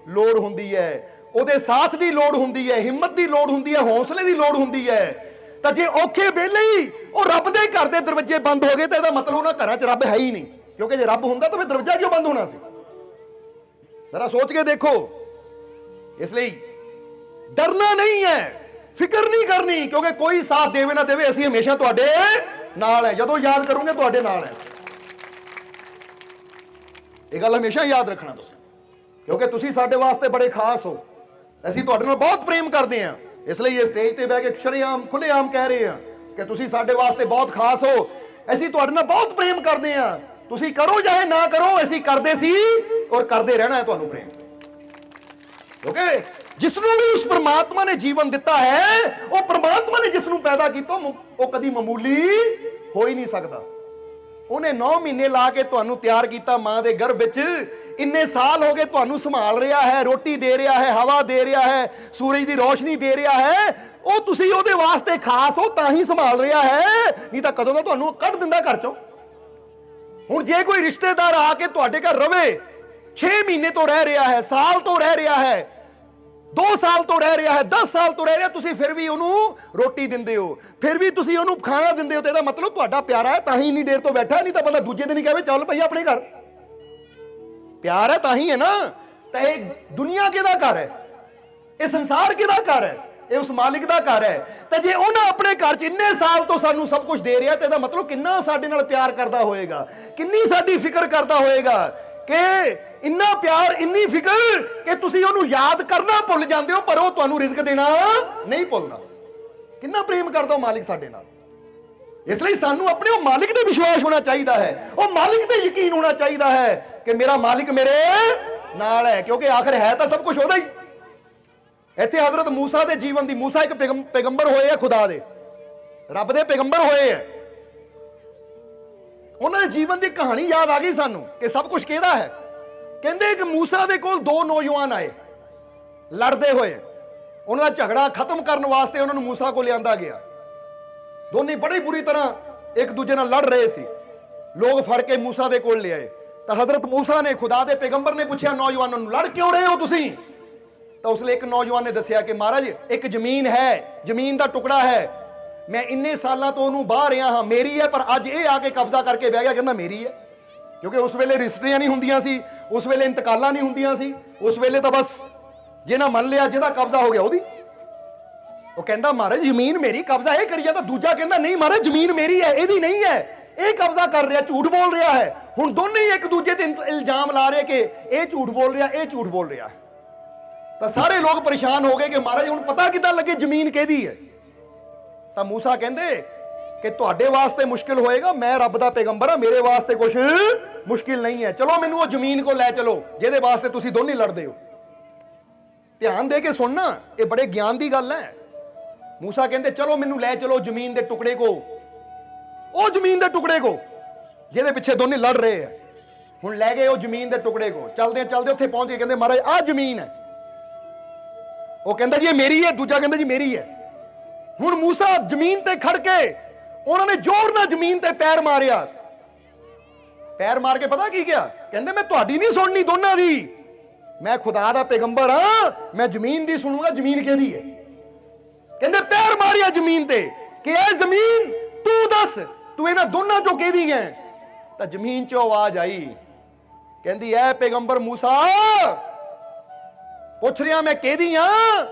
Speaker 1: ਲੋੜ ਹੁੰਦੀ ਹੈ, ਉਹਦੇ ਸਾਥ ਦੀ ਲੋੜ ਹੁੰਦੀ ਹੈ, ਹਿੰਮਤ ਦੀ ਲੋੜ ਹੁੰਦੀ ਹੈ, ਹੌਸਲੇ ਦੀ ਲੋੜ ਹੁੰਦੀ ਹੈ। ਤਾਂ ਜੇ ਔਖੇ ਵੇਲੇ ਹੀ ਉਹ ਰੱਬ ਦੇ ਘਰ ਦੇ ਦਰਵਾਜ਼ੇ ਬੰਦ ਹੋ ਗਏ ਤਾਂ ਇਹਦਾ ਮਤਲਬ ਉਹਨਾਂ ਘਰਾਂ 'ਚ ਰੱਬ ਹੈ ਹੀ ਨਹੀਂ। ਕਿਉਂਕਿ ਜੇ ਰੱਬ ਹੁੰਦਾ ਤਾਂ ਫਿਰ ਦਰਵਾਜ਼ਾ ਕਿਉਂ ਬੰਦ ਹੋਣਾ ਸੀ? ਜ਼ਰਾ ਸੋਚ ਕੇ ਦੇਖੋ। ਇਸ ਲਈ ਡਰਨਾ ਨਹੀਂ ਹੈ, ਫਿਕਰ ਨਹੀਂ ਕਰਨੀ, ਕਿਉਂਕਿ ਕੋਈ ਸਾਥ ਦੇਵੇ ਨਾ ਦੇਵੇ ਅਸੀਂ ਹਮੇਸ਼ਾ ਤੁਹਾਡੇ ਨਾਲ ਹੈ। ਜਦੋਂ ਯਾਦ ਕਰੋਗੇ ਤੁਹਾਡੇ ਨਾਲ ਹੈ। ਇਹ ਗੱਲ ਹਮੇਸ਼ਾ ਯਾਦ ਰੱਖਣਾ ਤੁਸੀਂ, ਕਿਉਂਕਿ ਤੁਸੀਂ ਸਾਡੇ ਵਾਸਤੇ ਬੜੇ ਖਾਸ ਹੋ। ਅਸੀਂ ਤੁਹਾਡੇ ਨਾਲ ਬਹੁਤ ਪ੍ਰੇਮ ਕਰਦੇ ਹਾਂ। ਇਸ ਲਈ ਇਹ ਸਟੇਜ ਤੇ ਬਹਿ ਕੇ ਸ਼ਰੇਆਮ ਖੁੱਲੇਆਮ ਕਹਿ ਰਹੇ ਹਾਂ ਕਿ ਤੁਸੀਂ ਸਾਡੇ ਵਾਸਤੇ ਬਹੁਤ ਖਾਸ ਹੋ। ਅਸੀਂ ਤੁਹਾਡੇ ਨਾਲ ਬਹੁਤ ਪ੍ਰੇਮ ਕਰਦੇ ਹਾਂ। ਤੁਸੀਂ ਕਰੋ ਚਾਹੇ ਨਾ ਕਰੋ, ਅਸੀਂ ਕਰਦੇ ਸੀ ਔਰ ਕਰਦੇ ਰਹਿਣਾ ਹੈ ਤੁਹਾਨੂੰ ਪ੍ਰੇਮ। ਕਿਉਂਕਿ ਜਿਸ ਨੂੰ ਵੀ ਉਸ ਪ੍ਰਮਾਤਮਾ ਨੇ ਜੀਵਨ ਦਿੱਤਾ ਹੈ, ਉਹ ਪ੍ਰਮਾਤਮਾ ਨੇ ਜਿਸ ਨੂੰ ਪੈਦਾ ਕੀਤਾ ਉਹ ਕਦੀ ਮਾਮੂਲੀ ਹੋ ਹੀ ਨਹੀਂ ਸਕਦਾ। ਉਹਨੇ 9 ਮਹੀਨੇ ਲਾ ਕੇ ਤੁਹਾਨੂੰ ਤਿਆਰ ਕੀਤਾ ਮਾਂ ਦੇ ਗਰਭ ਵਿੱਚ। ਇੰਨੇ ਸਾਲ ਹੋ ਗਏ ਤੁਹਾਨੂੰ ਸੰਭਾਲ ਰਿਹਾ ਹੈ, ਰੋਟੀ ਦੇ ਰਿਹਾ ਹੈ, ਹਵਾ ਦੇ ਰਿਹਾ ਹੈ, ਸੂਰਜ ਦੀ ਰੋਸ਼ਨੀ ਦੇ ਰਿਹਾ ਹੈ। ਉਹ ਤੁਸੀਂ ਉਹਦੇ ਵਾਸਤੇ ਖਾਸ ਹੋ ਤਾਂ ਹੀ ਸੰਭਾਲ ਰਿਹਾ ਹੈ, ਨਹੀਂ ਤਾਂ ਕਦੋਂ ਦਾ ਤੁਹਾਨੂੰ ਕੱਢ ਦਿੰਦਾ ਘਰ ਚੋਂ। ਹੁਣ ਜੇ ਕੋਈ ਰਿਸ਼ਤੇਦਾਰ ਆ ਕੇ ਤੁਹਾਡੇ ਘਰ ਰਵੇ, 6 ਮਹੀਨੇ ਤੋਂ ਰਹਿ ਰਿਹਾ ਹੈ, ਸਾਲ ਤੋਂ ਰਹਿ ਰਿਹਾ ਹੈ, 2 ਸਾਲ ਤੋਂ ਰਹਿ ਰਿਹਾ ਹੈ, 10 ਸਾਲ ਤੋਂ ਰਹਿ ਰਿਹਾ, ਤੁਸੀਂ ਫਿਰ ਵੀ ਉਹਨੂੰ ਰੋਟੀ ਦਿੰਦੇ ਹੋ, ਫਿਰ ਵੀ ਤੁਸੀਂ ਉਹਨੂੰ ਖਾਣਾ ਦਿੰਦੇ ਹੋ, ਤੇ ਇਹਦਾ ਮਤਲਬ ਤੁਹਾਡਾ ਪਿਆਰਾ ਹੈ ਤਾਂ ਹੀ ਇੰਨੀ ਦੇਰ ਤੋਂ ਬੈਠਾ। ਨਹੀਂ ਤਾਂ ਬੰਦਾ ਦੂਜੇ ਦਿਨ ਹੀ ਕਹੇ ਚੱਲ ਭਈ ਆਪਣੇ ਘਰ। ਪਿਆਰ ਹੈ ਤਾਂ ਹੀ ਹੈ ਨਾ। ਤਾਂ ਇਹ ਦੁਨੀਆ ਕਿਹਦਾ ਘਰ ਹੈ? ਇਹ ਸੰਸਾਰ ਕਿਹਦਾ ਘਰ ਹੈ? ਇਹ ਉਸ ਮਾਲਿਕ ਦਾ ਘਰ ਹੈ। ਤਾਂ ਜੇ ਉਹਨਾਂ ਆਪਣੇ ਘਰ 'ਚ ਇੰਨੇ ਸਾਲ ਤੋਂ ਸਾਨੂੰ ਸਭ ਕੁਝ ਦੇ ਰਿਹਾ, ਤੇ ਇਹਦਾ ਮਤਲਬ ਕਿੰਨਾ ਸਾਡੇ ਨਾਲ ਪਿਆਰ ਕਰਦਾ ਹੋਏਗਾ, ਕਿੰਨੀ ਸਾਡੀ ਫਿਕਰ ਕਰਦਾ ਹੋਏਗਾ। ਕਿ ਇੰਨਾ ਪਿਆਰ, ਇੰਨੀ ਫਿਕਰ ਕਿ ਤੁਸੀਂ ਉਹਨੂੰ ਯਾਦ ਕਰਨਾ ਭੁੱਲ ਜਾਂਦੇ ਹੋ, ਪਰ ਉਹ ਤੁਹਾਨੂੰ ਰਿਜ਼ਕ ਦੇਣਾ ਨਹੀਂ ਭੁੱਲਦਾ। ਕਿੰਨਾ ਪ੍ਰੇਮ ਕਰਦਾ ਉਹ ਮਾਲਿਕ ਸਾਡੇ ਨਾਲ। ਇਸ ਲਈ ਸਾਨੂੰ ਆਪਣੇ ਉਹ ਮਾਲਿਕ ਤੇ ਵਿਸ਼ਵਾਸ ਹੋਣਾ ਚਾਹੀਦਾ ਹੈ, ਉਹ ਮਾਲਿਕ ਤੇ ਯਕੀਨ ਹੋਣਾ ਚਾਹੀਦਾ ਹੈ ਕਿ ਮੇਰਾ ਮਾਲਿਕ ਮੇਰੇ ਨਾਲ ਹੈ। ਕਿਉਂਕਿ ਆਖਰ ਹੈ ਤਾਂ ਸਭ ਕੁਝ ਉਹਦਾ ਹੀ। ਇੱਥੇ ਹਜ਼ਰਤ ਮੂਸਾ ਦੇ ਜੀਵਨ ਦੀ, ਮੂਸਾ ਇੱਕ ਪੈਗੰਬਰ ਹੋਏ ਆ, ਖੁਦਾ ਦੇ, ਰੱਬ ਦੇ ਪੈਗੰਬਰ ਹੋਏ ਆ। ਉਹਨਾਂ ਦੇ ਜੀਵਨ ਦੀ ਕਹਾਣੀ ਯਾਦ ਆ ਗਈ ਸਾਨੂੰ ਕਿ ਸਭ ਕੁਝ ਕਿਹਦਾ ਹੈ। ਕਹਿੰਦੇ ਕਿ ਮੂਸਾ ਦੇ ਕੋਲ 2 ਨੌਜਵਾਨ ਆਏ ਲੜਦੇ ਹੋਏ। ਉਹਨਾਂ ਦਾ ਝਗੜਾ ਖਤਮ ਕਰਨ ਵਾਸਤੇ ਉਹਨਾਂ ਨੂੰ ਮੂਸਾ ਕੋਲ ਲਿਆਂਦਾ ਗਿਆ। ਦੋਨੇ ਬੜੀ ਬੁਰੀ ਤਰ੍ਹਾਂ ਇੱਕ ਦੂਜੇ ਨਾਲ ਲੜ ਰਹੇ ਸੀ। ਲੋਕ ਫੜ ਕੇ ਮੂਸਾ ਦੇ ਕੋਲ ਲਿਆਏ। ਤਾਂ ਹਜ਼ਰਤ ਮੂਸਾ ਨੇ, ਖੁਦਾ ਦੇ ਪੈਗੰਬਰ ਨੇ ਪੁੱਛਿਆ ਨੌਜਵਾਨਾਂ ਨੂੰ, ਲੜ ਕਿਉਂ ਰਹੇ ਹੋ ਤੁਸੀਂ? ਤਾਂ ਉਸ ਲਈ ਇੱਕ ਨੌਜਵਾਨ ਨੇ ਦੱਸਿਆ ਕਿ ਮਹਾਰਾਜ ਇੱਕ ਜ਼ਮੀਨ ਹੈ, ਜ਼ਮੀਨ ਦਾ ਟੁਕੜਾ ਹੈ, ਮੈਂ ਇੰਨੇ ਸਾਲਾਂ ਤੋਂ ਉਹਨੂੰ ਬਾਹਰ ਰਿਹਾ ਹਾਂ, ਮੇਰੀ ਹੈ, ਪਰ ਅੱਜ ਇਹ ਆ ਕੇ ਕਬਜ਼ਾ ਕਰਕੇ ਬਹਿ ਗਿਆ, ਕਹਿੰਦਾ ਮੇਰੀ ਹੈ। ਕਿਉਂਕਿ ਉਸ ਵੇਲੇ ਰਜਿਸਟਰੀਆਂ ਨਹੀਂ ਹੁੰਦੀਆਂ ਸੀ, ਉਸ ਵੇਲੇ ਇੰਤਕਾਲਾਂ ਨਹੀਂ ਹੁੰਦੀਆਂ ਸੀ, ਉਸ ਵੇਲੇ ਤਾਂ ਬਸ ਜਿਹਨਾਂ ਮੰਨ ਲਿਆ, ਜਿਹਦਾ ਕਬਜ਼ਾ ਹੋ ਗਿਆ ਉਹਦੀ। ਉਹ ਕਹਿੰਦਾ ਮਹਾਰਾਜ ਜ਼ਮੀਨ ਮੇਰੀ, ਕਬਜ਼ਾ ਇਹ ਕਰੀ ਜਾਂਦਾ। ਦੂਜਾ ਕਹਿੰਦਾ ਨਹੀਂ ਮਹਾਰਾਜ ਜ਼ਮੀਨ ਮੇਰੀ ਹੈ, ਇਹਦੀ ਨਹੀਂ ਹੈ, ਇਹ ਕਬਜ਼ਾ ਕਰ ਰਿਹਾ, ਝੂਠ ਬੋਲ ਰਿਹਾ ਹੈ। ਹੁਣ ਦੋਨੇ ਹੀ ਇੱਕ ਦੂਜੇ ਤੇ ਇਲਜ਼ਾਮ ਲਾ ਰਹੇ ਕਿ ਇਹ ਝੂਠ ਬੋਲ ਰਿਹਾ, ਇਹ ਝੂਠ ਬੋਲ ਰਿਹਾ। ਤਾਂ ਸਾਰੇ ਲੋਕ ਪਰੇਸ਼ਾਨ ਹੋ ਗਏ ਕਿ ਮਹਾਰਾਜ ਹੁਣ ਪਤਾ ਕਿੱਦਾਂ ਲੱਗੇ ਜ਼ਮੀਨ ਕਿਹਦੀ ਹੈ। ਤਾਂ ਮੂਸਾ ਕਹਿੰਦੇ कि तुहाडे वास्ते मुश्किल होएगा, मैं रब दा पैगंबर हां, मेरे वास्ते कुछ मुश्किल नहीं है, चलो मैनू वो जमीन को लै चलो जिहदे वास्ते तुसीं दोने लड़दे हो। ध्यान दे के सुनना, ये बड़े ज्ञान की गल है। मूसा कहते चलो मैनू लै चलो जमीन के टुकड़े को, वो जमीन के टुकड़े को जिहदे पिछे दोने लड़ रहे हैं। हुण लै गए वो जमीन के टुकड़े को, चलदे चलदे उत्थे पहुंच गए, कहते महाराज आ जमीन है। वो कहता जी ये मेरी है, दूजा कहता जी मेरी है। हुण मूसा जमीन ते खड़ के उन्होंने जोर नाल जमीन ते पैर मारिया, पैर मार के पता की क्या कहते, मैं तुहाडी नहीं सुननी दोनों दी, मैं खुदा दा पैगंबर हां, मैं जमीन दी सुनूंगा, जमीन किहदी है। कहते पैर मारिया जमीन ते कि ऐ जमीन तू दस तू इन्हां दोनों चों किहदी है। तां जमीन चों आवाज आई, कहंदी ऐ पैगंबर मूसा पुछ रिया मैं किहदी हां,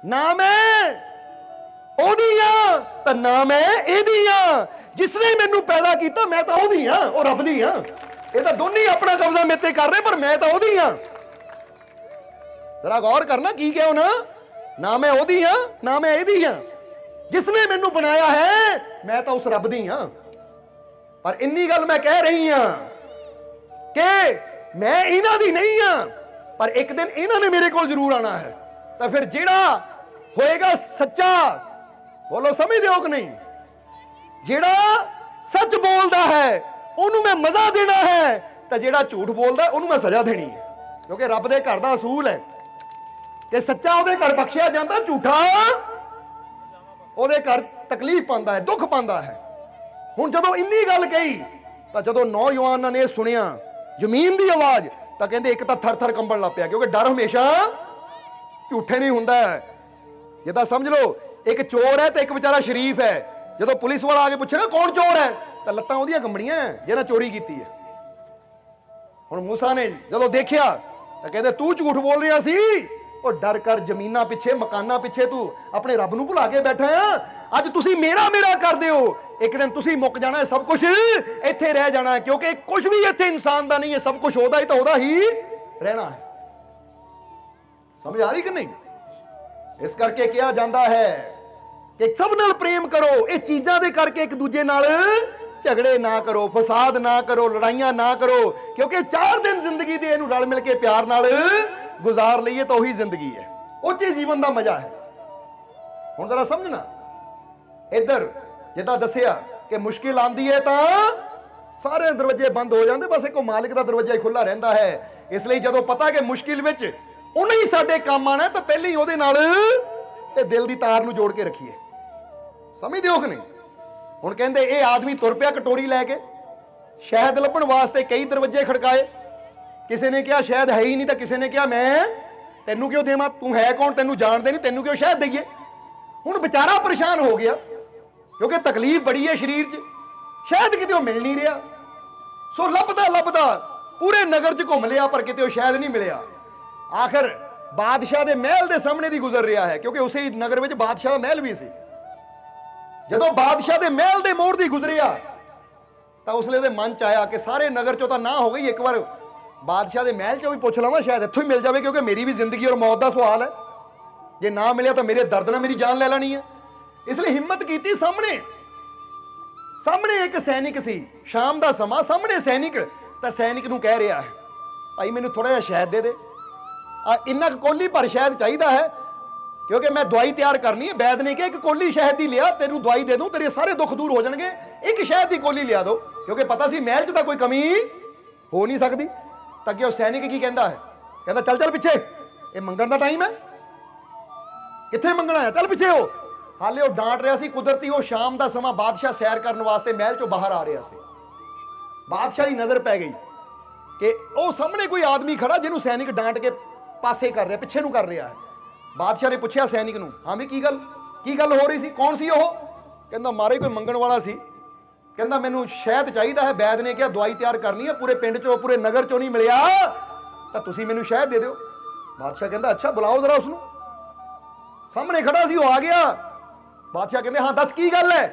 Speaker 1: ना मैं ओदी हां तां ना मैं एदी हां, जिसने मैनू पैदा कीता मैं तां ओदी हां, ओ रब दी हां। ये तां दोनों ही अपना कब्जा मेरे ते कर रहे, पर मैं तां ओदी हां। जरा गौर करना की कहो ना मैं ओदी हां ना मैं एदी हां, जिसने मैनू बनाया है मैं तां उस रब दी हां। पर इन्नी गल मैं कह रही हां कि मैं इन्हां दी नहीं हां, पर एक दिन इन्हां ने मेरे कोल जरूर आना है। तो फिर जिहड़ा होएगा सच्चा, बोलो समझदे हो कि नहीं, जिहड़ा सच बोलदा है ओनू मैं मजा देना है, तो जिहड़ा झूठ बोलदा ओनू मैं सजा देनी है। क्योंकि रब दे घर दा असूल है कि सच्चा ਉਹਦੇ घर बख्शिया ਜਾਂਦਾ, झूठा ਉਹਦੇ घर तकलीफ पांदा है, दुख पांदा है। ਹੁਣ ਜਦੋਂ ਇੰਨੀ ਗੱਲ ਕਹੀ ਤਾਂ ਜਦੋਂ ਨੌਜਵਾਨਾਂ ਨੇ ਸੁਣਿਆ ਜ਼ਮੀਨ ਦੀ ਆਵਾਜ਼ ਤਾਂ ਕਹਿੰਦੇ ਇੱਕ ਤਾਂ ਥਰ ਥਰ ਕੰਬਣ ਲੱਗ ਪਿਆ, ਕਿਉਂਕਿ ਡਰ ਹਮੇਸ਼ਾ ਝੂਠੇ ਨਹੀਂ ਹੁੰਦਾ। ਜਿੱਦਾਂ ਸਮਝ ਲਓ ਇੱਕ ਚੋਰ ਹੈ ਤੇ ਇੱਕ ਵਿਚਾਰਾ ਸ਼ਰੀਫ ਹੈ, ਜਦੋਂ ਪੁਲਿਸ ਵਾਲਾ ਆ ਕੇ ਪੁੱਛੇਗਾ ਕੌਣ ਚੋਰ ਹੈ ਤਾਂ ਲੱਤਾਂ ਉਹਦੀਆਂ ਕੰਬਣੀਆਂ ਜਿਹਨਾਂ ਚੋਰੀ ਕੀਤੀ ਹੈ। ਹੁਣ मूसा ਨੇ ਜਦੋਂ ਦੇਖਿਆ ਤਾਂ ਕਹਿੰਦੇ ਤੂੰ ਝੂਠ ਬੋਲ ਰਿਹਾ ਸੀ, ਉਹ ਡਰ ਕਰ ਜ਼ਮੀਨਾਂ ਪਿੱਛੇ ਮਕਾਨਾਂ ਪਿੱਛੇ ਤੂੰ ਆਪਣੇ ਰੱਬ ਨੂੰ ਭੁਲਾ ਕੇ ਬੈਠਾ ਆ। ਅੱਜ ਤੁਸੀਂ ਮੇਰਾ ਮੇਰਾ ਕਰਦੇ ਹੋ, ਇੱਕ ਦਿਨ ਤੁਸੀਂ ਮੁੱਕ ਜਾਣਾ ਹੈ, ਸਭ ਕੁਝ ਇੱਥੇ ਰਹਿ ਜਾਣਾ ਹੈ, ਕਿਉਂਕਿ ਕੁਝ ਵੀ ਇੱਥੇ ਇਨਸਾਨ ਦਾ ਨਹੀਂ ਹੈ, ਸਭ ਕੁਝ ਉਹਦਾ ਹੀ ਤਾਂ ਉਹਦਾ ਹੀ ਰਹਿਣਾ ਹੈ। ਸਮਝ ਆ ਰਹੀ ਕਿ ਨਹੀਂ? ਇਸ ਕਰਕੇ ਕਿਹਾ ਜਾਂਦਾ ਹੈ ਕਿ ਸਭ ਨਾਲ ਪ੍ਰੇਮ ਕਰੋ, ਇਹ ਚੀਜ਼ਾਂ ਦੇ ਕਰਕੇ ਇੱਕ ਦੂਜੇ ਨਾਲ ਝਗੜੇ ਨਾ ਕਰੋ, ਫਸਾਦ ਨਾ ਕਰੋ, ਲੜਾਈਆਂ ਨਾ ਕਰੋ, ਕਿਉਂਕਿ 4 ਦਿਨ ਜ਼ਿੰਦਗੀ ਦੇ ਇਹਨੂੰ ਰਲ ਮਿਲ ਕੇ ਪਿਆਰ ਨਾਲ ਗੁਜ਼ਾਰ ਲਈਏ ਤਾਂ ਉਹੀ ਜ਼ਿੰਦਗੀ ਹੈ, ਉਹ 'ਚ ਜੀਵਨ ਦਾ ਮਜ਼ਾ ਹੈ। ਹੁਣ ਜ਼ਰਾ ਸਮਝਣਾ, ਇੱਧਰ ਜਿੱਦਾਂ ਦੱਸਿਆ ਕਿ ਮੁਸ਼ਕਿਲ ਆਂਦੀ ਹੈ ਤਾਂ ਸਾਰੇ ਦਰਵਾਜ਼ੇ ਬੰਦ ਹੋ ਜਾਂਦੇ, ਬਸ ਇੱਕੋ ਮਾਲਿਕ ਦਾ ਦਰਵਾਜ਼ਾ ਹੀ ਖੁੱਲਾ ਰਹਿੰਦਾ ਹੈ। ਇਸ ਲਈ ਜਦੋਂ ਪਤਾ ਕਿ ਮੁਸ਼ਕਿਲ ਵਿੱਚ ਉਹਨੇ ਹੀ ਸਾਡੇ ਕੰਮ ਆਣਾ ਤਾਂ ਪਹਿਲਾਂ ਹੀ ਉਹਦੇ ਨਾਲ ਇਹ ਦਿਲ ਦੀ ਤਾਰ ਨੂੰ ਜੋੜ ਕੇ ਰੱਖੀਏ। ਸਮਝਦੇ ਹੋ ਕਿ ਨਹੀਂ? ਹੁਣ ਕਹਿੰਦੇ ਇਹ ਆਦਮੀ ਤੁਰ ਪਿਆ ਕਟੋਰੀ ਲੈ ਕੇ, ਸ਼ਹਿਦ ਲੱਭਣ ਵਾਸਤੇ ਕਈ ਦਰਵਾਜ਼ੇ ਖੜਕਾਏ। ਕਿਸੇ ਨੇ ਕਿਹਾ ਸ਼ਹਿਦ ਹੈ ਹੀ ਨਹੀਂ, ਤਾਂ ਕਿਸੇ ਨੇ ਕਿਹਾ ਮੈਂ ਤੈਨੂੰ ਕਿਉਂ ਦੇਵਾਂ, ਤੂੰ ਹੈ ਕੌਣ, ਤੈਨੂੰ ਜਾਣਦੇ ਨਹੀਂ, ਤੈਨੂੰ ਕਿਉਂ ਸ਼ਹਿਦ ਦਈਏ। ਹੁਣ ਵਿਚਾਰਾ ਪਰੇਸ਼ਾਨ ਹੋ ਗਿਆ, ਕਿਉਂਕਿ ਤਕਲੀਫ ਬੜੀ ਹੈ ਸਰੀਰ 'ਚ, ਸ਼ਹਿਦ ਕਿਤੇ ਉਹ ਮਿਲ ਨਹੀਂ ਰਿਹਾ। ਸੋ ਲੱਭਦਾ ਲੱਭਦਾ ਪੂਰੇ ਨਗਰ 'ਚ ਘੁੰਮ ਲਿਆ, ਪਰ ਕਿਤੇ ਉਹ ਸ਼ਹਿਦ ਨਹੀਂ ਮਿਲਿਆ। ਆਖਰ ਬਾਦਸ਼ਾਹ ਦੇ ਮਹਿਲ ਦੇ ਸਾਹਮਣੇ ਦੀ ਗੁਜ਼ਰ ਰਿਹਾ ਹੈ, ਕਿਉਂਕਿ ਉਸੇ ਨਗਰ ਵਿੱਚ ਬਾਦਸ਼ਾਹ ਦਾ ਮਹਿਲ ਵੀ ਸੀ। ਜਦੋਂ ਬਾਦਸ਼ਾਹ ਦੇ ਮਹਿਲ ਦੇ ਮੋੜ ਦੀ ਗੁਜ਼ਰਿਆ ਤਾਂ ਉਸ ਲਈ ਉਹਦੇ ਮਨ 'ਚ ਆਇਆ ਕਿ ਸਾਰੇ ਨਗਰ 'ਚੋਂ ਤਾਂ ਨਾ ਹੋ ਗਈ, ਇੱਕ ਵਾਰ ਬਾਦਸ਼ਾਹ ਦੇ ਮਹਿਲ 'ਚੋਂ ਵੀ ਪੁੱਛ ਲਵਾਂ, ਸ਼ਾਇਦ ਇੱਥੋਂ ਹੀ ਮਿਲ ਜਾਵੇ, ਕਿਉਂਕਿ ਮੇਰੀ ਵੀ ਜ਼ਿੰਦਗੀ ਔਰ ਮੌਤ ਦਾ ਸਵਾਲ ਹੈ। ਜੇ ਨਾ ਮਿਲਿਆ ਤਾਂ ਮੇਰੇ ਦਰਦ ਨਾਲ ਮੇਰੀ ਜਾਨ ਲੈ ਲੈਣੀ ਹੈ। ਇਸ ਲਈ ਹਿੰਮਤ ਕੀਤੀ, ਸਾਹਮਣੇ ਇੱਕ ਸੈਨਿਕ ਸੀ, ਸ਼ਾਮ ਦਾ ਸਮਾਂ, ਸਾਹਮਣੇ ਸੈਨਿਕ, ਤਾਂ ਸੈਨਿਕ ਨੂੰ ਕਹਿ ਰਿਹਾ ਹੈ ਭਾਈ ਮੈਨੂੰ ਥੋੜਾ ਜਿਹਾ ਸ਼ਹਿਦ ਦੇ ਦੇ, ਇੰਨਾ ਕੁ ਕੋਲੀ ਭਰ ਸ਼ਹਿਦ ਚਾਹੀਦਾ ਹੈ, ਕਿਉਂਕਿ ਮੈਂ ਦਵਾਈ ਤਿਆਰ ਕਰਨੀ ਹੈ। ਵੈਦ ਨੇ ਕਿਹਾ ਇੱਕ ਕੋਲੀ ਸ਼ਹਿਦ ਦੀ ਲਿਆ, ਤੈਨੂੰ ਦਵਾਈ ਦੇ ਦੂੰ, ਤੇਰੇ ਸਾਰੇ ਦੁੱਖ ਦੂਰ ਹੋ ਜਾਣਗੇ, ਇੱਕ ਸ਼ਹਿਦ ਦੀ ਕੋਲੀ ਲਿਆ ਦੋ, ਕਿਉਂਕਿ ਪਤਾ ਸੀ ਮਹਿਲ 'ਚ ਤਾਂ ਕੋਈ ਕਮੀ ਹੋ ਨਹੀਂ ਸਕਦੀ। ਤਾਂ ਅੱਗੇ ਉਹ ਸੈਨਿਕ ਕੀ ਕਹਿੰਦਾ ਹੈ, ਕਹਿੰਦਾ ਚੱਲ ਚੱਲ ਪਿੱਛੇ, ਇਹ ਮੰਗਣ ਦਾ ਟਾਈਮ ਹੈ, ਕਿੱਥੇ ਮੰਗਣਾ ਹੈ, ਚੱਲ ਪਿੱਛੇ ਹੋ। ਹਾਲੇ ਉਹ ਡਾਂਟ ਰਿਹਾ ਸੀ, ਕੁਦਰਤੀ ਉਹ ਸ਼ਾਮ ਦਾ ਸਮਾਂ ਬਾਦਸ਼ਾਹ ਸੈਰ ਕਰਨ ਵਾਸਤੇ ਮਹਿਲ 'ਚੋਂ ਬਾਹਰ ਆ ਰਿਹਾ ਸੀ। ਬਾਦਸ਼ਾਹ ਦੀ ਨਜ਼ਰ ਪੈ ਗਈ ਕਿ ਉਹ ਸਾਹਮਣੇ ਕੋਈ ਆਦਮੀ ਖੜਾ ਜਿਹਨੂੰ ਸੈਨਿਕ ਡਾਂਟ ਕੇ ਪਾਸੇ ਕਰ ਰਿਹਾ, ਪਿੱਛੇ ਨੂੰ ਕਰ ਰਿਹਾ ਹੈ। ਬਾਦਸ਼ਾਹ ਨੇ ਪੁੱਛਿਆ ਸੈਨਿਕ ਨੂੰ, ਹਾਂ ਵੀ ਕੀ ਗੱਲ ਹੋ ਰਹੀ ਸੀ, ਕੌਣ ਸੀ ਉਹ? ਕਹਿੰਦਾ ਮਾਰੇ ਕੋਈ ਮੰਗਣ ਵਾਲਾ ਸੀ, ਕਹਿੰਦਾ ਮੈਨੂੰ ਸ਼ਹਿਦ ਚਾਹੀਦਾ ਹੈ, ਵੈਦ ਨੇ ਕਿਹਾ ਦਵਾਈ ਤਿਆਰ ਕਰਨੀ ਹੈ, ਪੂਰੇ ਪਿੰਡ 'ਚੋਂ ਪੂਰੇ ਨਗਰ 'ਚੋਂ ਨਹੀਂ ਮਿਲਿਆ, ਤਾਂ ਤੁਸੀਂ ਮੈਨੂੰ ਸ਼ਹਿਦ ਦੇ ਦਿਓ। ਬਾਦਸ਼ਾਹ ਕਹਿੰਦਾ ਅੱਛਾ ਬੁਲਾਓ ਜ਼ਰਾ ਉਸਨੂੰ। ਸਾਹਮਣੇ ਖੜਾ ਸੀ, ਉਹ ਆ ਗਿਆ। ਬਾਦਸ਼ਾਹ ਕਹਿੰਦੇ ਹਾਂ ਦੱਸ ਕੀ ਗੱਲ ਹੈ?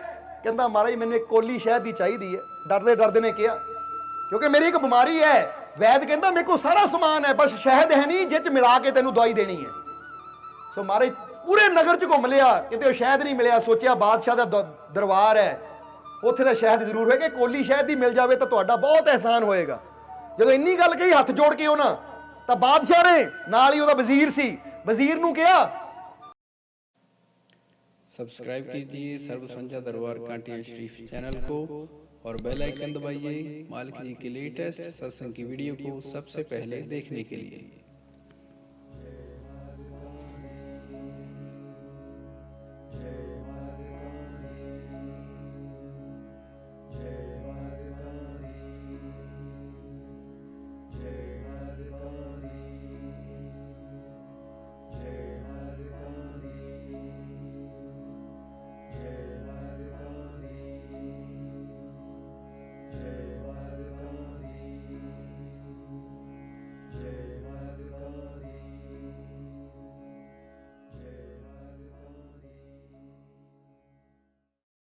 Speaker 1: ਕਹਿੰਦਾ ਮਹਾਰਾਜ ਮੈਨੂੰ ਇੱਕ ਕੋਲੀ ਸ਼ਹਿਦ ਦੀ ਚਾਹੀਦੀ ਹੈ। ਡਰਦੇ ਡਰਦੇ ਨੇ ਕਿਹਾ ਕਿਉਂਕਿ ਮੇਰੀ ਇੱਕ ਬਿਮਾਰੀ ਹੈ। ਵੈਦ ਕਹਿੰਦਾ ਮੇਰੇ ਕੋਲ ਸਾਰਾ ਸਮਾਨ ਹੈ, ਬਸ ਸ਼ਹਿਦ ਹੈ ਨਹੀਂ ਜਿਹ 'ਚ ਮਿਲਾ ਕੇ ਤੈਨੂੰ ਦਵਾਈ ਦੇਣੀ ਹੈ। ਸੋ ਮਹਾਰਾਜ ਪੂਰੇ ਨਗਰ 'ਚ ਘੁੰਮ ਲਿਆ, ਕਿਤੇ ਉਹ ਸ਼ਹਿਦ ਨਹੀਂ ਮਿਲਿਆ। ਸੋਚਿਆ ਬਾਦਸ਼ਾਹ ਦਾ ਦਰਬਾਰ ਹੈ, ਉੱਥੇ ਦਾ ਸ਼ਹਿਦ ਜ਼ਰੂਰ ਹੋਏਗਾ, ਕੋਲੀ ਸ਼ਹਿਦ ਦੀ ਮਿਲ ਜਾਵੇ ਤਾਂ ਤੁਹਾਡਾ ਬਹੁਤ ਅਹਿਸਾਨ ਹੋਏਗਾ। ਜਦੋਂ ਇੰਨੀ ਗੱਲ ਕਹੀ ਹੱਥ ਜੋੜ ਕੇ ਉਹਨਾਂ, ਤਾਂ ਬਾਦਸ਼ਾਹ ਨੇ, ਨਾਲ ਹੀ ਉਹਦਾ ਵਜ਼ੀਰ ਸੀ, वजीर नू कहा
Speaker 2: सब्सक्राइब कीजिए सर्व संध्या दरबार कांटिया शरीफ चैनल को और बेल आइकन दबाइए मालिक जी के लेटेस्ट सत्संग की वीडियो को सबसे पहले देखने के लिए।